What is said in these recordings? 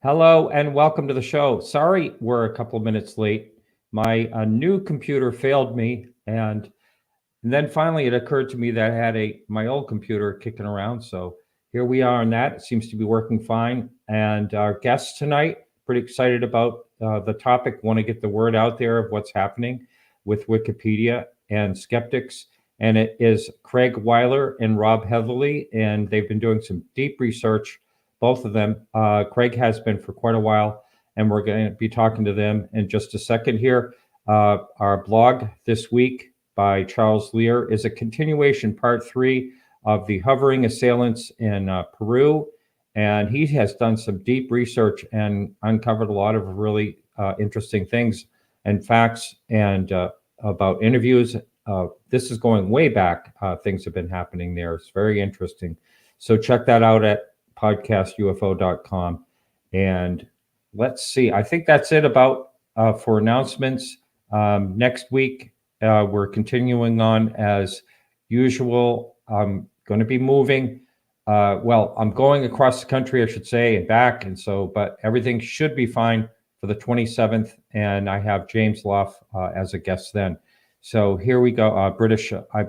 Hello and welcome to the show. Sorry we're a couple of minutes late. My new computer failed me, and then finally it occurred to me that I had my old computer kicking around. So here we are on that. It seems to be working fine. And our guests tonight, pretty excited about the topic. Want to get the word out there of what's happening with Wikipedia and skeptics. And it is Craig Weiler and Rob Heatherly, and they've been doing some deep research, both of them. Craig has been for quite a while, and we're going to be talking to them in just a second here. Our blog this week by Charles Lear is a continuation, part 3 of the hovering assailants in Peru. And he has done some deep research and uncovered a lot of really interesting things and facts and about interviews. This is going way back. Things have been happening there. It's very interesting. So check that out at podcastufo.com. And let's see. I think that's it about for announcements. Next week, we're continuing on as usual. I'm going to be moving. I'm going across the country, I should say, and back. And so, but everything should be fine for the 27th. And I have James Loff as a guest then. So here we go. British. I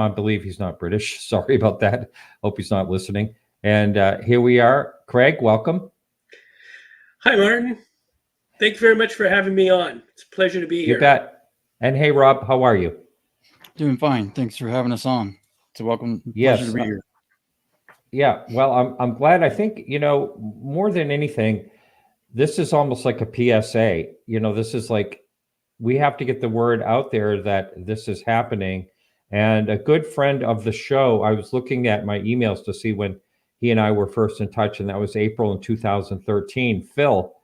believe he's not British. Sorry about that. Hope he's not listening. And here we are. Craig, welcome. Hi, Martin. Thank you very much for having me on. It's a pleasure to be here. You bet. And hey, Rob, how are you? Doing fine. Thanks for having us on. It's a welcome. Yes. Pleasure to be here. Yeah. Well, I'm glad. I think, more than anything, this is almost like a PSA. This is like, we have to get the word out there that this is happening. And a good friend of the show, I was looking at my emails to see when he and I were first in touch, and that was April in 2013. Phil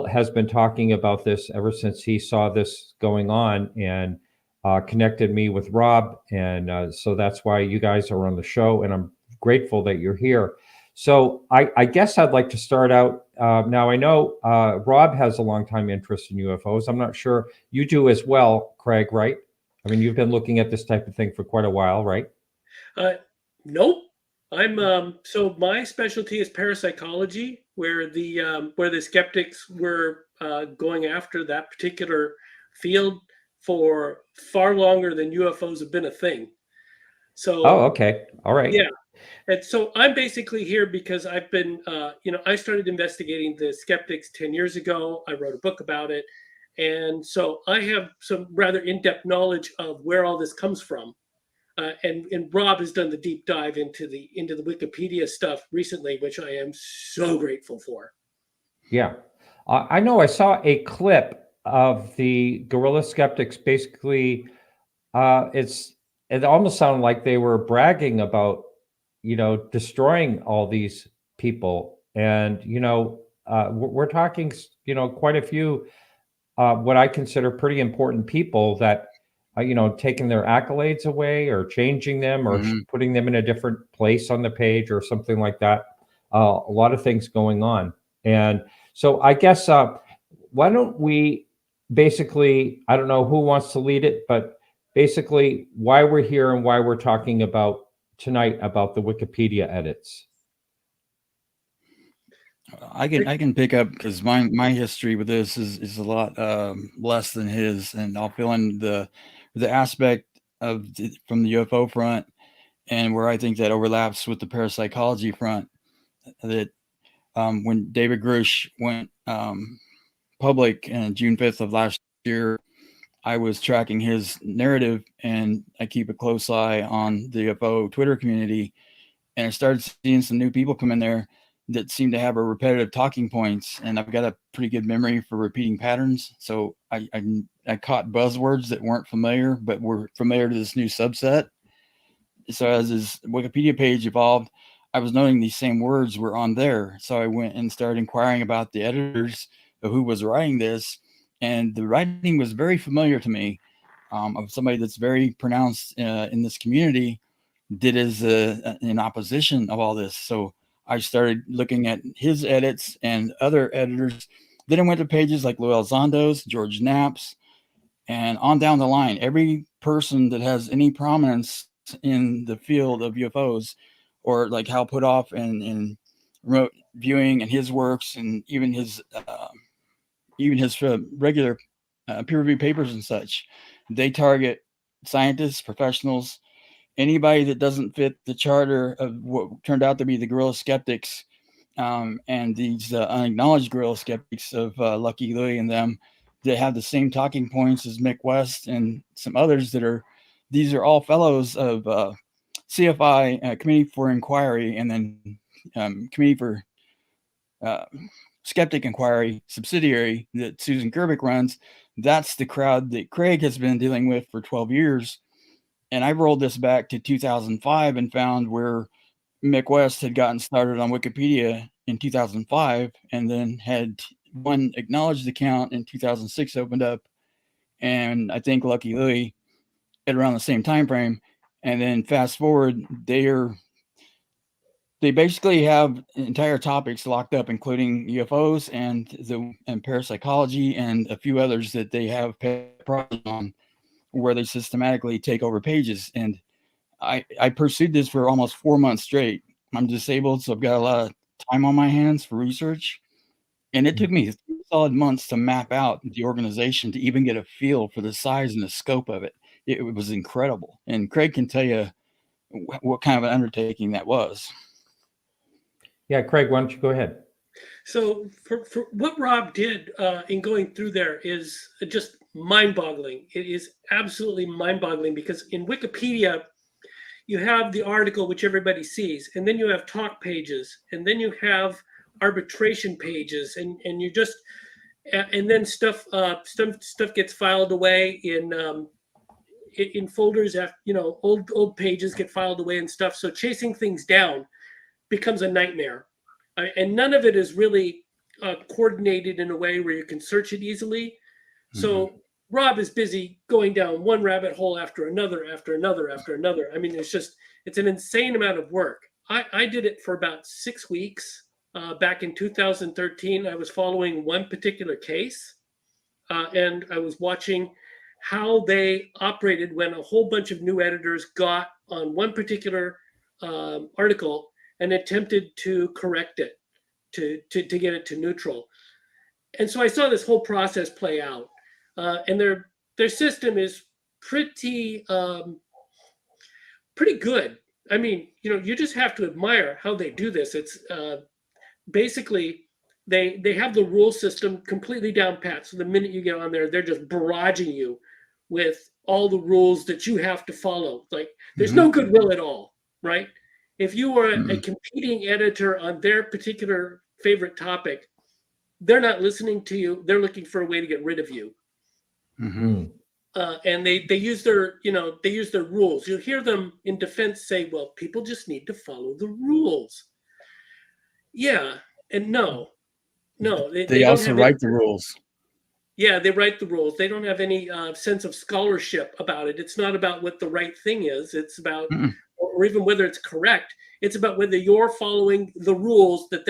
has been talking about this ever since he saw this going on and connected me with Rob. And so that's why you guys are on the show, and I'm grateful that you're here. So I guess I'd like to start out. Now, I know Rob has a long-time interest in UFOs. I'm not sure you do as well, Craig, right? I mean, you've been looking at this type of thing for quite a while, right? Nope. So my specialty is parapsychology, where the skeptics were going after that particular field for far longer than UFOs have been a thing. So. Oh, okay. All right. Yeah. And so I'm basically here because I've been, I started investigating the skeptics 10 years ago. I wrote a book about it. And so I have some rather in-depth knowledge of where all this comes from. And Rob has done the deep dive into the Wikipedia stuff recently, which I am so grateful for. Yeah. I know I saw a clip of the Guerrilla Skeptics. Basically, it almost sounded like they were bragging about, destroying all these people. And, we're talking, quite a few, what I consider pretty important people that, taking their accolades away or changing them or putting them in a different place on the page or something like that. A lot of things going on. And so I guess, why don't we basically, I don't know who wants to lead it, but basically why we're here and why we're talking about tonight about the Wikipedia edits. I can pick up because my history with this is a lot less than his, and I'll fill in the aspect of from the UFO front and where I think that overlaps with the parapsychology front. That when David Grush went public on June 5th of last year, I was tracking his narrative, and I keep a close eye on the UFO Twitter community, and I started seeing some new people come in there that seem to have a repetitive talking points, and I've got a pretty good memory for repeating patterns. So I caught buzzwords that weren't familiar, but were familiar to this new subset. So as his Wikipedia page evolved, I was noting these same words were on there. So I went and started inquiring about the editors of who was writing this, and the writing was very familiar to me, of somebody that's very pronounced in this community that is in opposition of all this. So I started looking at his edits and other editors. Then I went to pages like Lou Elizondo's, George Knapp's, and on down the line. Every person that has any prominence in the field of UFOs, or like Hal Puthoff and remote viewing and his works, and even his regular peer-reviewed papers and such. They target scientists, professionals, anybody that doesn't fit the charter of what turned out to be the Guerrilla Skeptics, and these unacknowledged Guerrilla Skeptics of Lucky Louie and them, that have the same talking points as Mick West and some others these are all fellows of CFI, Committee for Inquiry, and then Committee for Skeptic Inquiry subsidiary that Susan Gerbic runs. That's the crowd that Craig has been dealing with for 12 years. And I rolled this back to 2005 and found where Mick West had gotten started on Wikipedia in 2005, and then had one acknowledged account in 2006 opened up, and I think Lucky Louie at around the same time frame. And then fast forward, they basically have entire topics locked up, including UFOs and parapsychology and a few others that they have projects on, where they systematically take over pages. And I pursued this for almost 4 months straight. I'm disabled, so I've got a lot of time on my hands for research. And it took me 3 solid months to map out the organization to even get a feel for the size and the scope of it. It was incredible. And Craig can tell you what kind of an undertaking that was. Yeah, Craig, why don't you go ahead? So for what Rob did in going through there is just mind-boggling. It is absolutely mind-boggling, because in Wikipedia, you have the article, which everybody sees, and then you have talk pages, and then you have arbitration pages, and you just, and then stuff gets filed away in folders. Old pages get filed away and stuff. So chasing things down becomes a nightmare, and none of it is really coordinated in a way where you can search it easily. Mm-hmm. So Rob is busy going down one rabbit hole after another, after another, after another. I mean, it's an insane amount of work. I did it for about 6 weeks. Back in 2013, I was following one particular case, and I was watching how they operated when a whole bunch of new editors got on one particular article and attempted to correct it, to get it to neutral. And so I saw this whole process play out. And their system is pretty good. I mean, you just have to admire how they do this. It's basically they have the rule system completely down pat. So the minute you get on there, they're just barraging you with all the rules that you have to follow. Like, there's no goodwill at all, right? If you are a competing editor on their particular favorite topic, they're not listening to you. They're looking for a way to get rid of you. Mm-hmm. And they use their rules. You'll hear them in defense say, well, people just need to follow the rules. Yeah, and no. They also write the rules. Yeah, they write the rules. They don't have any sense of scholarship about it. It's not about what the right thing is. It's about, or even whether it's correct. It's about whether you're following the rules that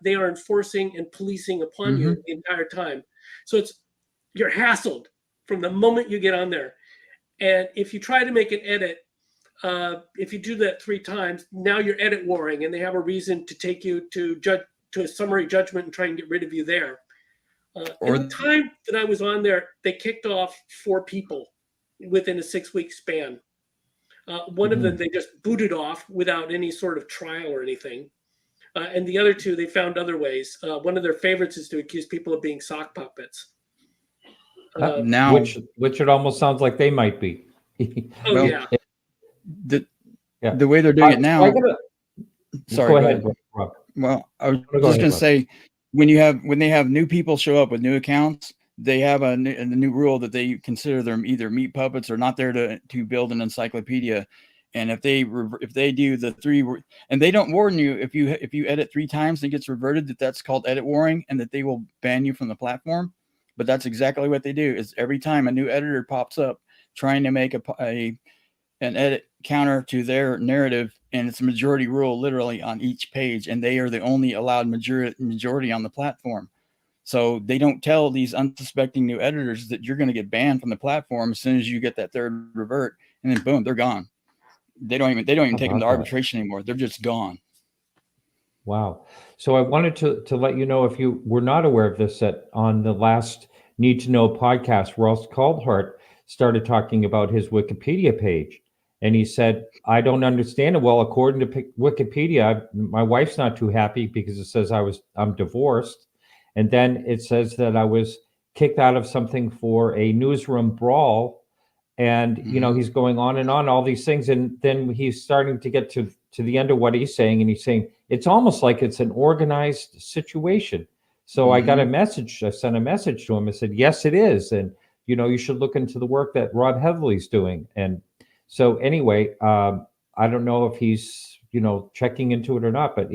they are enforcing and policing upon you the entire time. So you're hassled from the moment you get on there. And if you try to make an edit, if you do that 3 times, now you're edit warring, and they have a reason to take you to a summary judgment and try and get rid of you there. Or the time that I was on there, they kicked off 4 people within a 6-week span. One of them they just booted off without any sort of trial or anything. And the other 2, they found other ways. One of their favorites is to accuse people of being sock puppets. Now, which it almost sounds like they might be. Yeah. The way they're doing it now. Sorry, go ahead, Rob. Well, I was just going to say, when they have new people show up with new accounts, they have a new rule that they consider them either meat puppets or not there to build an encyclopedia. And if they do the 3, and they don't warn you if you edit 3 times and it gets reverted, that's called edit warring, and that they will ban you from the platform. But that's exactly what they do. Is every time a new editor pops up trying to make an edit counter to their narrative, and it's a majority rule literally on each page, and they are the only allowed majority on the platform. So they don't tell these unsuspecting new editors that you're going to get banned from the platform as soon as you get that 3rd revert, and then boom, they're gone. They don't even take them to arbitration anymore. They're just gone. Wow. So I wanted to let you know, if you were not aware of this, that on the last Need to Know podcast, Ross Caldhart started talking about his Wikipedia page. And he said, I don't understand it. Well, according to Wikipedia, my wife's not too happy because it says I'm divorced. And then it says that I was kicked out of something for a newsroom brawl. And he's going on and on all these things, and then he's starting to get to the end of what he's saying, and he's saying it's almost like it's an organized situation. So I sent a message to him. I said, yes, it is, and you should look into the work that Rob Heatherly's doing. And so anyway, I don't know if he's checking into it or not, but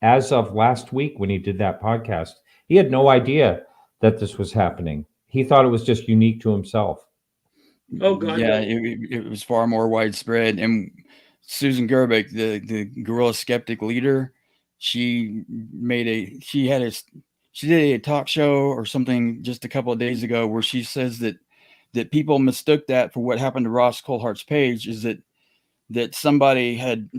as of last week when he did that podcast, he had no idea that this was happening. He thought it was just unique to himself. Oh God, yeah, no. it was far more widespread. And Susan Gerbeck, the Guerrilla Skeptic leader, she did a talk show or something just a couple of days ago where she says that people mistook that for what happened to Ross Coulthart's page, is that somebody had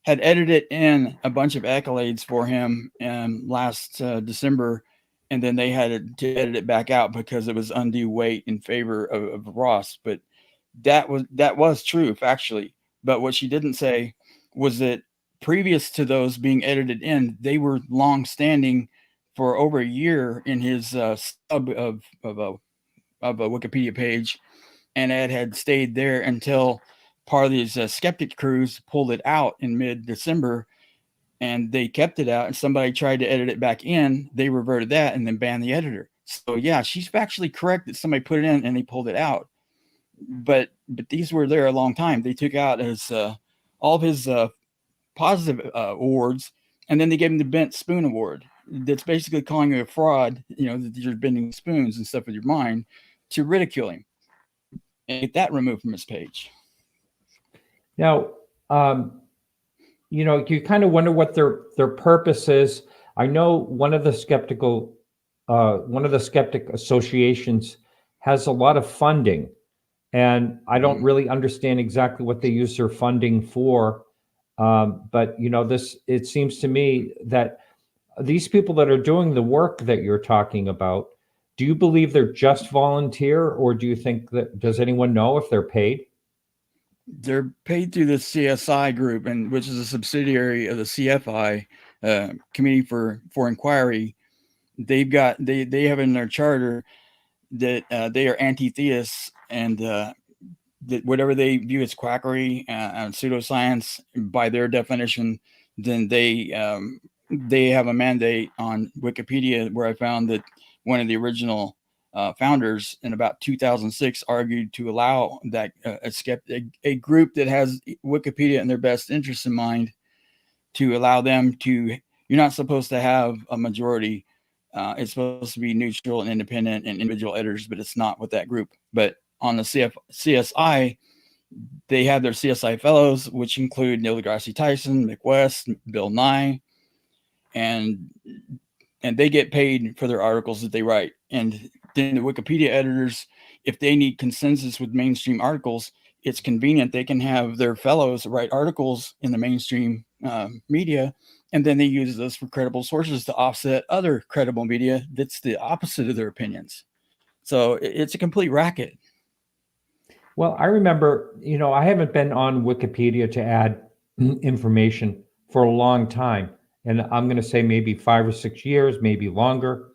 edited in a bunch of accolades for him last December, and then they had to edit it back out because it was undue weight in favor of Ross. But that was true factually. But what she didn't say was that previous to those being edited in, they were long standing for over a year in his sub of a Wikipedia page, and it had stayed there until part of these skeptic crews pulled it out in mid-December, and they kept it out, and somebody tried to edit it back in. They reverted that and then banned the editor. So yeah, she's factually correct that somebody put it in and they pulled it out. But these were there a long time. They took out his all of his positive awards, and then they gave him the Bent Spoon Award. That's basically calling you a fraud, that you're bending spoons and stuff with your mind, to ridicule him and get that removed from his page. Now, you kind of wonder what their purpose is. I know one of the skeptic associations has a lot of funding, and I don't really understand exactly what they use their funding for. But it seems to me that these people that are doing the work that you're talking about, do you believe they're just volunteer, or do you think does anyone know if they're paid? They're paid through the CSI group, and which is a subsidiary of the CFI, Committee for Inquiry. They have in their charter that they are anti-theists, and that whatever they view as quackery and pseudoscience by their definition, then they have a mandate on Wikipedia, where I found that one of the original founders in about 2006 argued to allow that a group that has Wikipedia in their best interest in mind, to allow them to. You're not supposed to have a majority. It's supposed to be neutral and independent and individual editors, but it's not with that group. But on the CSI, they have their CSI fellows, which include Neil deGrasse Tyson, Mick West, Bill Nye, and they get paid for their articles that they write. And then the Wikipedia editors, if they need consensus with mainstream articles, it's convenient. They can have their fellows write articles in the mainstream media, and then they use those for credible sources to offset other credible media that's the opposite of their opinions. So it's a complete racket. Well, I remember, I haven't been on Wikipedia to add information for a long time. And I'm going to say maybe 5 or 6 years, maybe longer.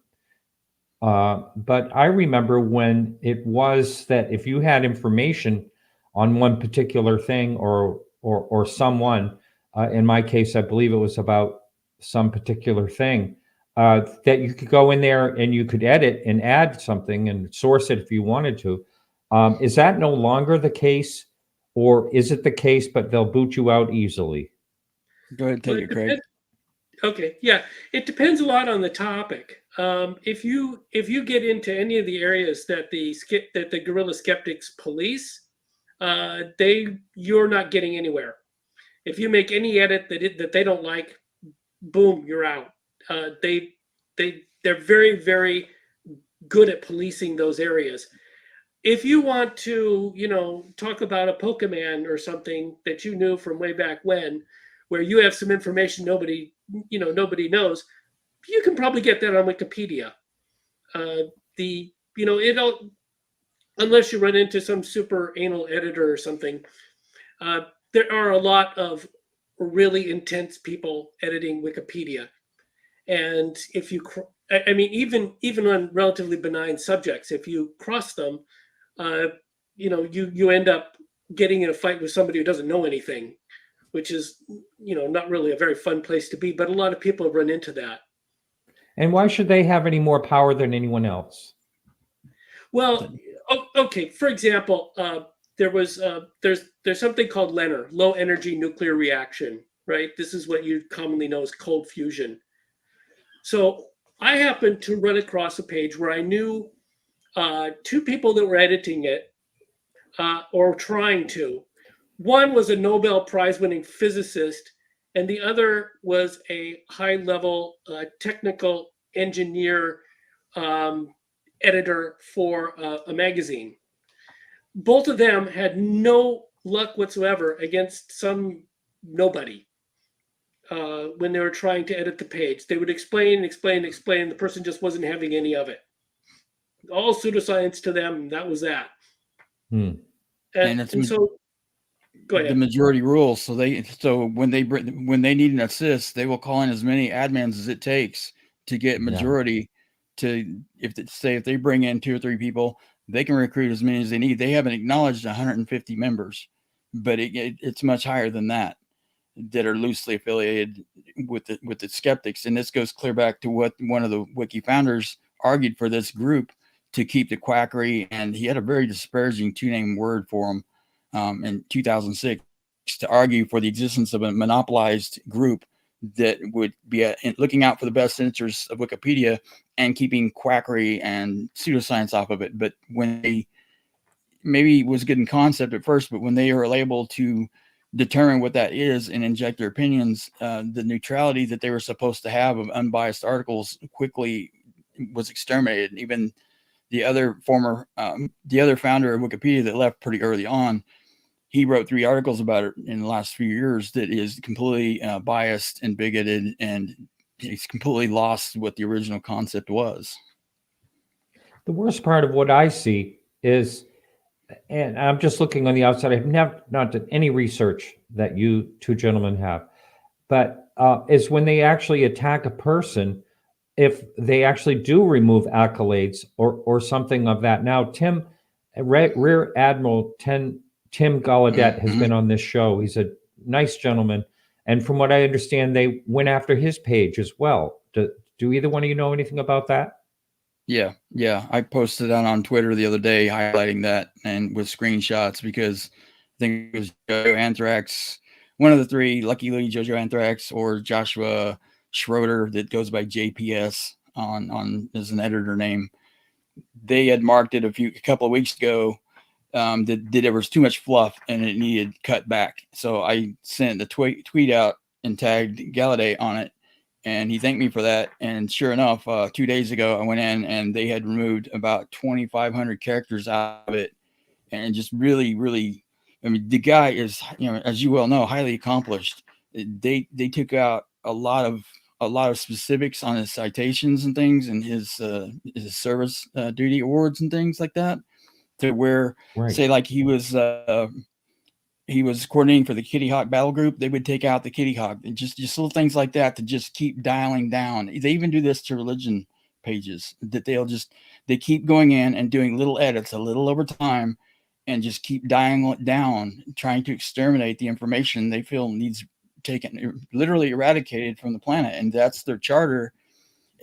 But I remember when it was that if you had information on one particular thing or someone, in my case, I believe it was about some particular thing, that you could go in there and you could edit and add something and source it if you wanted to. Is that no longer the case, or is it the case, but they'll boot you out easily? Go ahead, take it, Craig. Okay, yeah, it depends a lot on the topic. If you get into any of the areas that the Guerrilla Skeptics police, you're not getting anywhere. If you make any edit that they don't like, boom, you're out. They're very, very good at policing those areas. If you want to, talk about a Pokemon or something that you knew from way back when, where you have some information nobody knows, you can probably get that on Wikipedia. Unless you run into some super anal editor or something, there are a lot of really intense people editing Wikipedia. And if you, even on relatively benign subjects, if you cross them, you end up getting in a fight with somebody who doesn't know anything, which is, not really a very fun place to be. But a lot of people run into that. And why should they have any more power than anyone else? Well, okay. For example, there's something called LENR, low energy nuclear reaction, right? This is what you commonly know as cold fusion. So I happened to run across a page where I knew two people that were editing it, or trying to. One was a Nobel Prize-winning physicist, and the other was a high-level technical engineer editor for a magazine. Both of them had no luck whatsoever against some nobody when they were trying to edit the page. They would explain. The person just wasn't having any of it. All pseudoscience to them. That was that. And so, go ahead. The majority rules. So when they need an assist, they will call in as many admins as it takes to get majority. If they bring in 2 or 3 people, they can recruit as many as they need. They haven't acknowledged 150 members, but it's much higher than that are loosely affiliated with the skeptics. And this goes clear back to what one of the wiki founders argued for this group, to keep the quackery. And he had a very disparaging 2-name word for them in 2006 to argue for the existence of a monopolized group that would be looking out for the best interests of Wikipedia and keeping quackery and pseudoscience off of it. But when they maybe was good in concept at first, but when they are able to determine what that is and inject their opinions, the neutrality that they were supposed to have of unbiased articles quickly was exterminated. Even the other founder of Wikipedia that left pretty early on, he wrote 3 articles about it in the last few years that is completely biased and bigoted, and he's completely lost what the original concept was. The worst part of what I see is, and I'm just looking on the outside, I've not done any research that you 2 gentlemen have, but is when they actually attack a person, if they actually do remove accolades or something of that. Now, Rear Admiral Tim Gallaudet has been on this show. He's a nice gentleman. And from what I understand, they went after his page as well. Do either one of you know anything about that? Yeah. I posted that on Twitter the other day, highlighting that and with screenshots, because I think it was Jojo Anthrax, one of the 3, Lucky Louie, Jojo Anthrax, or Joshua Schroeder that goes by JPS on as an editor name. They had marked it a couple of weeks ago that there was too much fluff and it needed cut back. So I sent the tweet out and tagged Gallaudet on it, and he thanked me for that. And sure enough, 2 days ago, I went in and they had removed about 2,500 characters out of it. And just really, really, the guy is, as you well know, highly accomplished. They took out a lot of specifics on his citations and things, and his service duty awards and things like that, to where, say, like he was coordinating for the Kitty Hawk battle group, they would take out the Kitty Hawk, and just little things like that to just keep dialing down. They even do this to religion pages, that they keep going in and doing little edits a little over time, and just keep dialing down, trying to exterminate the information they feel needs taken, literally eradicated from the planet. And that's their charter.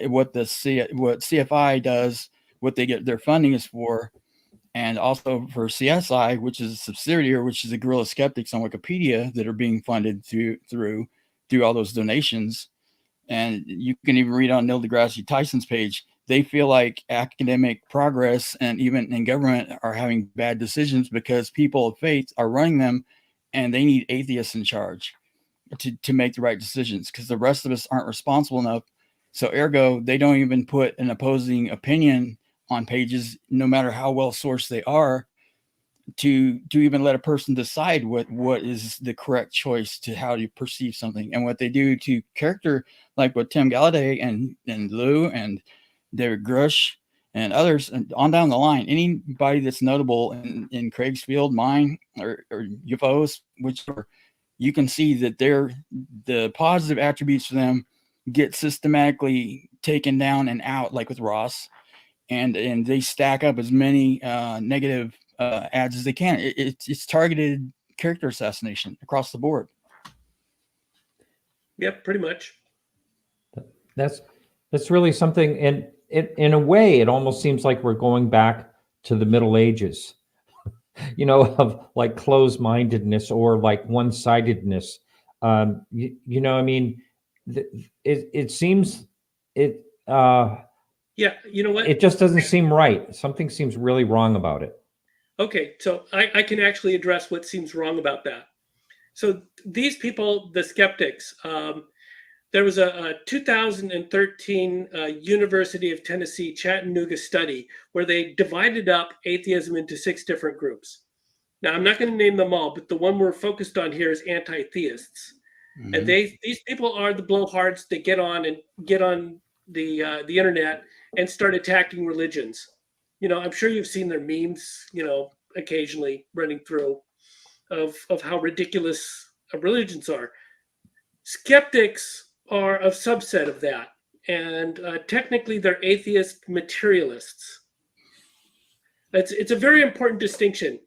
What CFI does, what they get their funding is for. And also for CSI, which is a subsidiary, which is the Guerrilla Skeptics on Wikipedia, that are being funded through all those donations. And you can even read on Neil deGrasse Tyson's page, they feel like academic progress and even in government are having bad decisions because people of faith are running them, and they need atheists in charge to make the right decisions, because the rest of us aren't responsible enough. So ergo, they don't even put an opposing opinion on pages, no matter how well sourced they are, to even let a person decide what is the correct choice to how to perceive something. And what they do to character, like with Tim Galladay and Lou and David Grush and others, and on down the line, anybody that's notable in Craig's field, mine, or UFOs, whichever, you can see that the positive attributes for them get systematically taken down and out, like with Ross, and they stack up as many negative ads as they can. It's targeted character assassination across the board. Yep, pretty much. That's really something. And in a way, it almost seems like we're going back to the Middle Ages, of like closed-mindedness or like one-sidedness. I mean, it seems it. Yeah, you know what? It just doesn't seem right. Something seems really wrong about it. Okay, so I can actually address what seems wrong about that. So these people, the skeptics, there was a 2013 University of Tennessee Chattanooga study where they divided up atheism into 6 different groups. Now, I'm not going to name them all, but the one we're focused on here is anti-theists. Mm-hmm. And these people are the blowhards that get on the internet and start attacking religions. I'm sure you've seen their memes, occasionally running through of how ridiculous religions are. Skeptics are a subset of that, and technically they're atheist materialists. It's a very important distinction.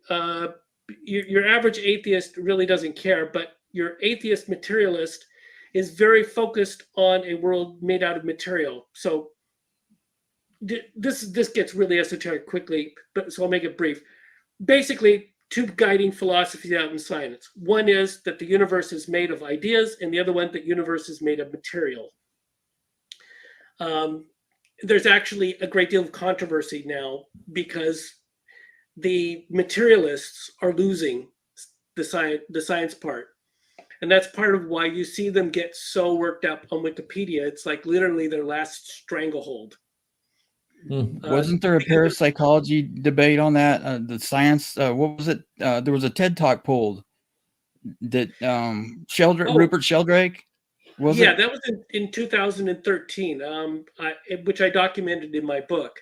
Your average atheist really doesn't care, but your atheist materialist is very focused on a world made out of material. So this gets really esoteric quickly, so I'll make it brief. Basically, 2 guiding philosophies out in science. One is that the universe is made of ideas, and the other one that the universe is made of material. There's actually a great deal of controversy now because the materialists are losing the science part. And that's part of why you see them get so worked up on Wikipedia. It's like literally their last stranglehold. Wasn't there a parapsychology debate on that? The science, what was it? There was a TED Talk pulled that Rupert Sheldrake. That was in 2013, which I documented in my book.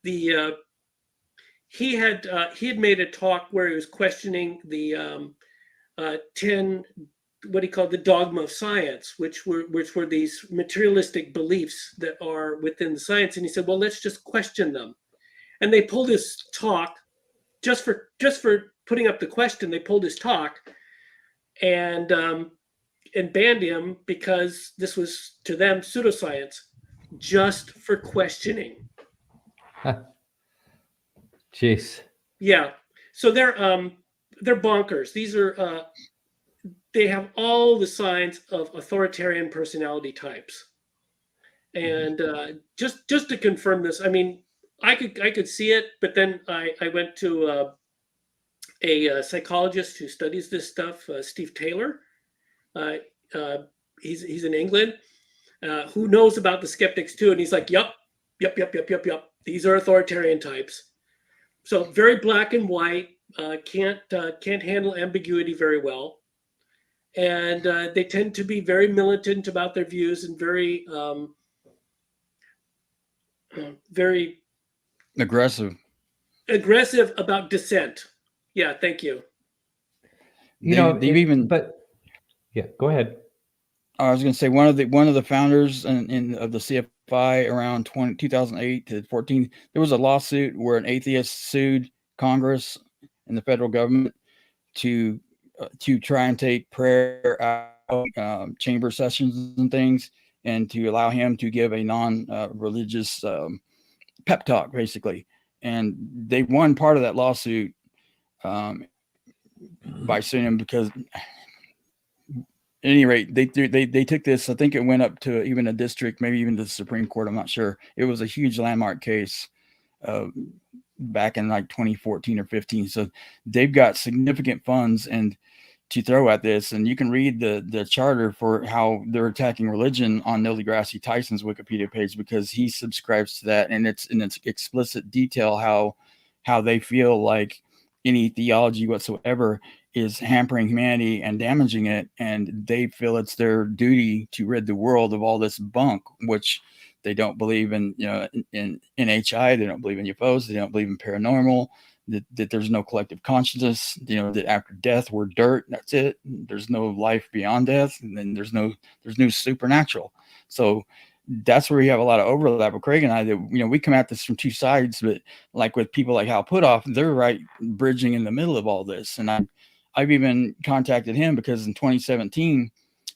He had made a talk where he was questioning the 10, what he called the dogma of science, which were these materialistic beliefs that are within the science. And he said, well, let's just question them. And they pulled his talk just for putting up the question. They pulled his talk and banned him because this was to them pseudoscience, just for questioning. Jeez. Yeah. So they're bonkers. These are they have all the signs of authoritarian personality types. And just to confirm this, I mean, I could see it, but then I went to a psychologist who studies this stuff, Steve Taylor. He's in England, who knows about the skeptics too, and he's like, yep. These are authoritarian types. So very black and white. Can't handle ambiguity very well. And they tend to be very militant about their views and very aggressive about dissent. Yeah, thank you. Go ahead. I was going to say one of the founders of the CFI around 2008 to 14, there was a lawsuit where an atheist sued Congress and the federal government to try and take prayer out, chamber sessions and things, and to allow him to give a non-religious pep talk, basically. And they won part of that lawsuit by suing him because, at any rate, they took this. I think it went up to even a district, maybe even to the Supreme Court. I'm not sure. It was a huge landmark case back in like 2014 or 15. So they've got significant funds and to throw at this, and you can read the charter for how they're attacking religion on Neil deGrasse Tyson's Wikipedia page, because he subscribes to that, and it's in its explicit detail how they feel like any theology whatsoever is hampering humanity and damaging it, and they feel it's their duty to rid the world of all this bunk, which they don't believe in, in NHI, they don't believe in UFOs, they don't believe in paranormal, that there's no collective consciousness, that after death we're dirt, that's it. There's no life beyond death, and then there's no supernatural. So that's where we have a lot of overlap with Craig and I, that, we come at this from two sides, but like with people like Hal Puthoff, they're right bridging in the middle of all this. And I've even contacted him because in 2017,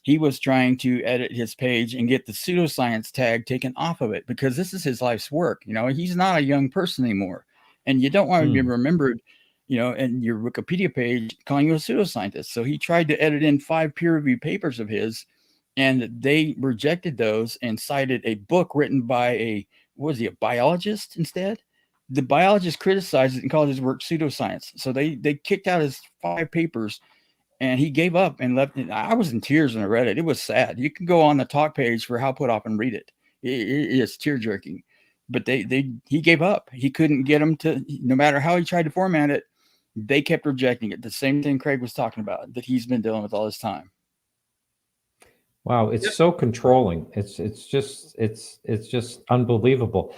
he was trying to edit his page and get the pseudoscience tag taken off of it, because this is his life's work. He's not a young person anymore. And you don't want to be remembered, in your Wikipedia page calling you a pseudoscientist. So he tried to edit in 5 peer-reviewed papers of his, and they rejected those and cited a book written by a biologist instead. The biologist criticized it and called his work pseudoscience. So they kicked out his 5 papers, and he gave up and left. I was in tears when I read it. It was sad. You can go on the talk page for Hal Puthoff and read it. It is tear-jerking. But he gave up. He couldn't get them to, no matter how he tried to format it, they kept rejecting it. The same thing Craig was talking about that he's been dealing with all this time. Wow, it's so controlling. It's just unbelievable.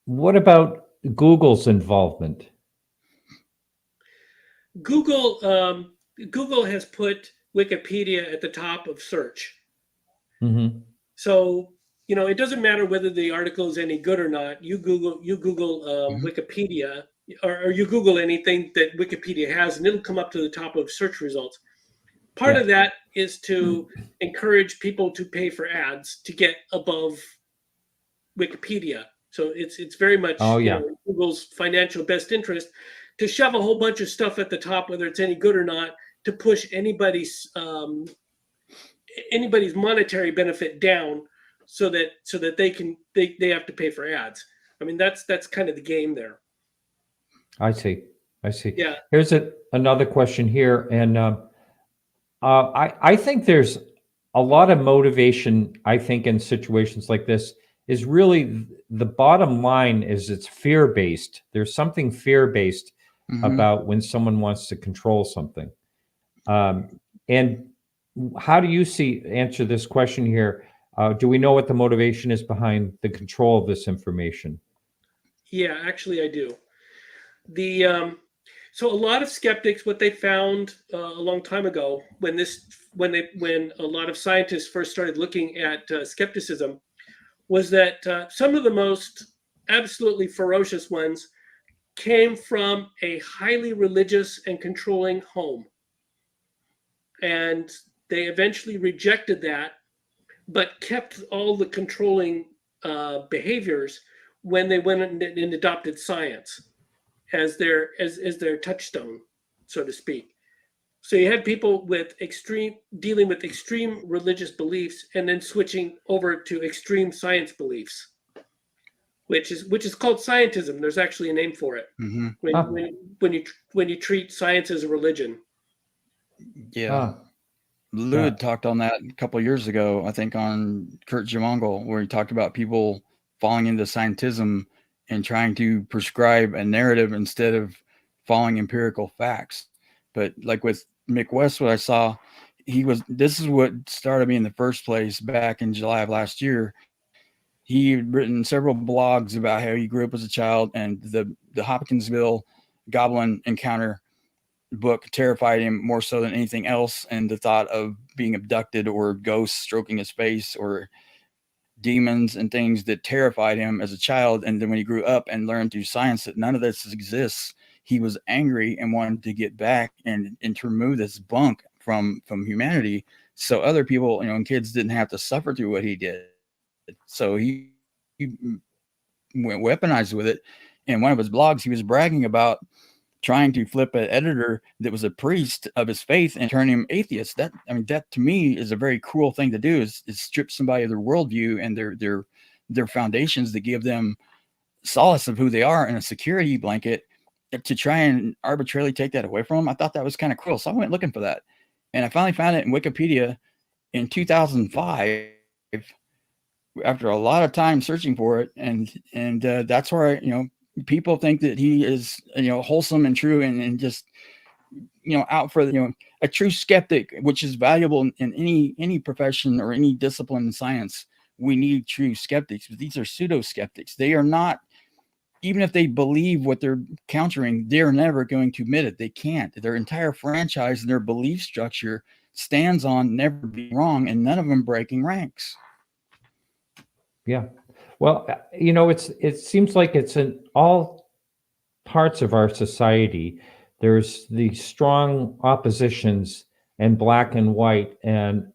What about Google's involvement? Google has put Wikipedia at the top of search. Mm-hmm. So it doesn't matter whether the article is any good or not. You Google Wikipedia, or you Google anything that Wikipedia has, and it'll come up to the top of search results. Part of that is to encourage people to pay for ads to get above Wikipedia. So it's very much Google's financial best interest to shove a whole bunch of stuff at the top, whether it's any good or not, to push anybody's monetary benefit down, so that they have to pay for ads. I mean, that's kind of the game there. I see. Yeah. Here's another question here, and I think there's a lot of motivation. I think in situations like this is really the bottom line is it's fear-based. There's something fear-based about when someone wants to control something. And how do you answer this question here? Do we know what the motivation is behind the control of this information? Yeah, actually, I do. So a lot of skeptics, what they found a long time ago, when a lot of scientists first started looking at skepticism, was that some of the most absolutely ferocious ones came from a highly religious and controlling home. And they eventually rejected that, but kept all the controlling behaviors when they went and adopted science as their touchstone, so to speak. So you had people dealing with extreme religious beliefs and then switching over to extreme science beliefs, which is called scientism. There's actually a name for it. When you treat science as a religion. Yeah. Lou had talked on that a couple of years ago, I think on Kurt Jamongal, where he talked about people falling into scientism and trying to prescribe a narrative instead of following empirical facts. But like with Mick West, what I saw, this is what started me in the first place back in July of last year. He had written several blogs about how he grew up as a child, and the Hopkinsville goblin encounter book terrified him more so than anything else, and the thought of being abducted or ghosts stroking his face or demons and things that terrified him as a child. And then when he grew up and learned through science that none of this exists, he was angry and wanted to get back and to remove this bunk from humanity, so other people, and kids didn't have to suffer through what he did. So he went weaponized with it. In one of his blogs, he was bragging about trying to flip an editor that was a priest of his faith and turn him atheist. That to me is a very cruel thing to do, is strip somebody of their worldview and their foundations that give them solace of who they are and a security blanket, to try and arbitrarily take that away from them. I thought that was kind of cruel. So I went looking for that. And I finally found it in Wikipedia in 2005 after a lot of time searching for it. And that's where people think that he is, wholesome and true and just, out for, a true skeptic, which is valuable in any profession or any discipline in science. We need true skeptics, but these are pseudo skeptics. They are not, even if they believe what they're countering, they're never going to admit it. They can't. Their entire franchise and their belief structure stands on never being wrong, and none of them breaking ranks. Yeah. Well, it seems like it's in all parts of our society. There's the strong oppositions and black and white and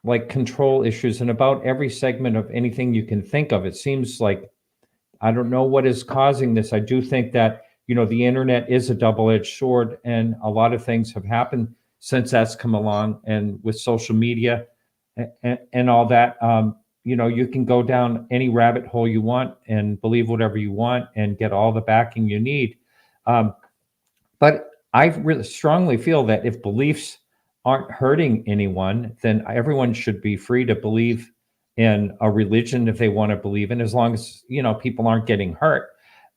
like control issues, and about every segment of anything you can think of. It seems like, I don't know what is causing this. I do think that, the internet is a double-edged sword, and a lot of things have happened since that's come along, and with social media and all that. You can go down any rabbit hole you want and believe whatever you want and get all the backing you need. But I really strongly feel that if beliefs aren't hurting anyone, then everyone should be free to believe in a religion if they want to believe in, as long as, people aren't getting hurt.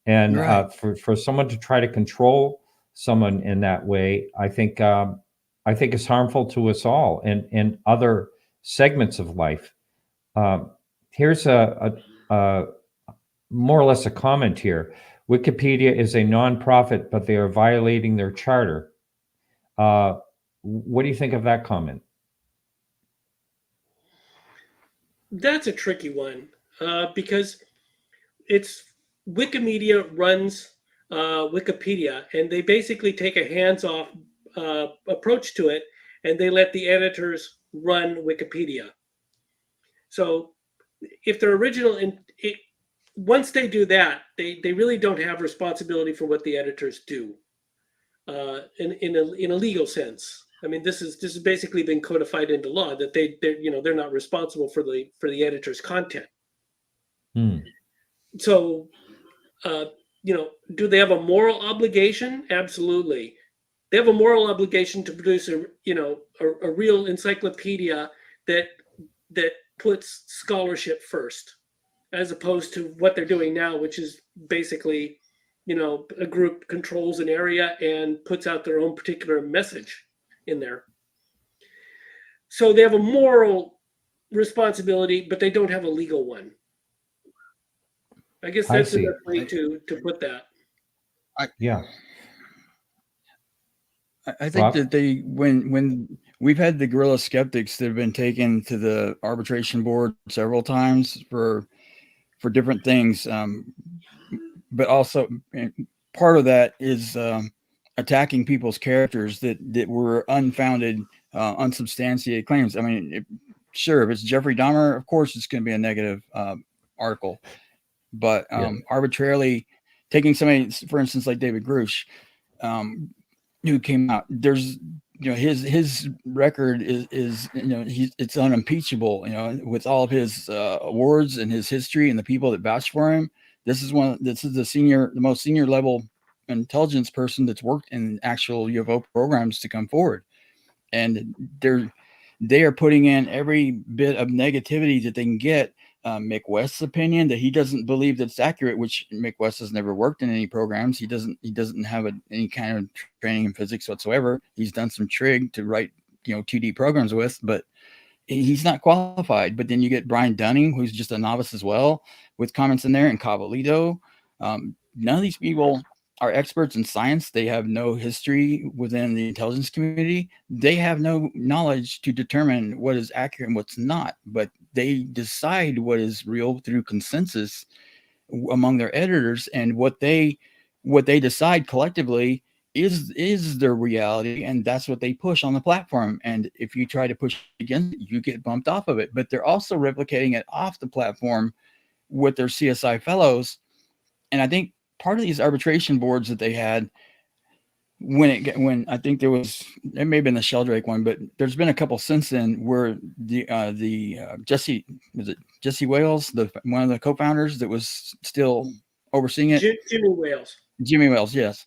And Right. For someone to try to control someone in that way, I think it's harmful to us all and other segments of life. Here's a more or less a comment here. Wikipedia is a nonprofit, but they are violating their charter. What do you think of that comment? That's a tricky one because it's Wikimedia runs Wikipedia, and they basically take a hands-off approach to it, and they let the editors run Wikipedia. So if they're original, once they do that, they really don't have responsibility for what the editors do in a legal sense. I mean, this has basically been codified into law that they're not responsible for the editor's content. So, do they have a moral obligation? Absolutely. They have a moral obligation to produce a real encyclopedia that puts scholarship first, as opposed to what they're doing now, which is basically, a group controls an area and puts out their own particular message in there. So they have a moral responsibility, but they don't have a legal one. I guess that's the best way to put that. Yeah. I think that when we've had the Guerrilla Skeptics that have been taken to the arbitration board several times for different things, but also part of that is attacking people's characters that were unfounded, unsubstantiated claims. I mean, sure, if it's Jeffrey Dahmer, of course it's going to be a negative article, but arbitrarily taking somebody, for instance, like David Grush, who came out, there's his record is it's unimpeachable, with all of his awards and his history and the people that vouched for him. This is the most senior level intelligence person that's worked in actual UFO programs to come forward, and they are putting in every bit of negativity that they can get. Mick West's opinion that he doesn't believe that's accurate, which Mick West has never worked in any programs. He doesn't have any kind of training in physics whatsoever. He's done some trig to write 2D programs with, but he's not qualified. But then you get Brian Dunning, who's just a novice as well, with comments in there, and Cavalito. None of these people are experts in science. They have no history within the intelligence community. They have no knowledge to determine what is accurate and what's not, but they decide what is real through consensus among their editors, and what they decide collectively is their reality, and that's what they push on the platform. And if you try to push against it, you get bumped off of it. But they're also replicating it off the platform with their CSI fellows. And I think part of these arbitration boards that they had, when I think it may have been the Sheldrake one, but there's been a couple since then where Jesse Wales, one of the co-founders that was still overseeing it. Jimmy Wales, yes.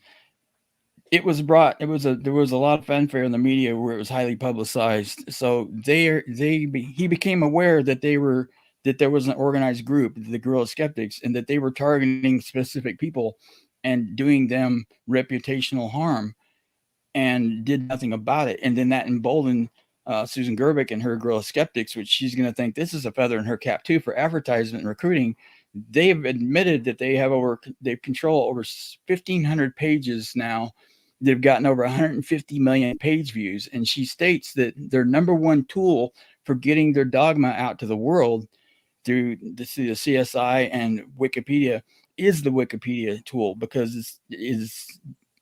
There was a lot of fanfare in the media where it was highly publicized. So he became aware that they were that there was an organized group, the Guerrilla Skeptics, and that they were targeting specific people and doing them reputational harm, and did nothing about it. And then that emboldened Susan Gerbic and her Guerrilla Skeptics, which she's going to think this is a feather in her cap too for advertisement and recruiting. They've admitted that they control over 1,500 pages now. They've gotten over 150 million page views. And she states that their number one tool for getting their dogma out to the world through the CSI and Wikipedia is the Wikipedia tool, because it is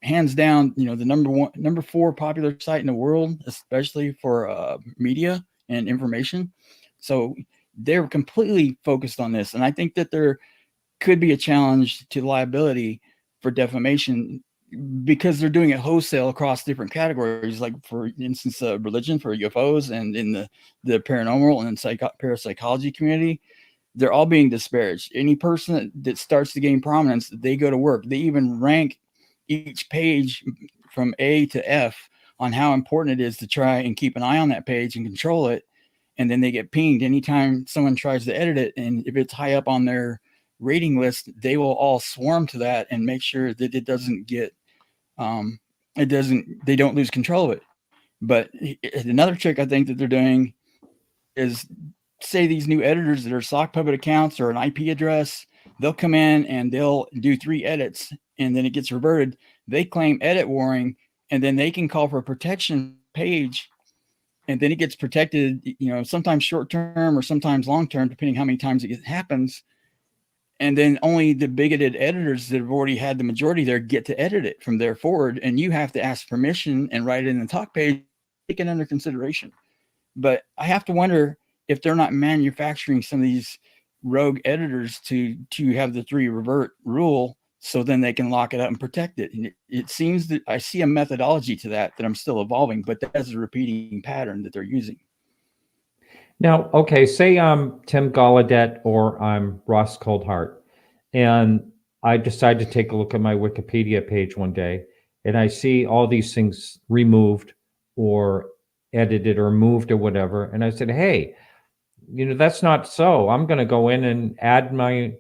hands down, the number 4 popular site in the world, especially for media and information. So they're completely focused on this. And I think that there could be a challenge to liability for defamation, because they're doing it wholesale across different categories, like for instance, religion, for UFOs, and in the paranormal and parapsychology community. They're all being disparaged. Any person that starts to gain prominence, they go to work. They even rank each page from A to F on how important it is to try and keep an eye on that page and control it. And then they get pinged anytime someone tries to edit it. And if it's high up on their rating list, they will all swarm to that and make sure that it doesn't get, they don't lose control of it. But another trick I think that they're doing is, say these new editors that are sock puppet accounts or an IP address, they'll come in and they'll do 3 edits, and then it gets reverted. They claim edit warning, and then they can call for a protection page, and then it gets protected, sometimes short term or sometimes long term, depending how many times it happens. And then only the bigoted editors that have already had the majority there get to edit it from there forward. And you have to ask permission and write it in the talk page, take it under consideration. But I have to wonder if they're not manufacturing some of these rogue editors to have the 3 revert rule, so then they can lock it up and protect it. And it seems that I see a methodology to that I'm still evolving, but that's a repeating pattern that they're using. Now, okay, say I'm Tim Gallaudet or I'm Ross Coldhart, and I decide to take a look at my Wikipedia page one day, and I see all these things removed or edited or moved or whatever, and I said, hey, that's not so. I'm going to go in and add my,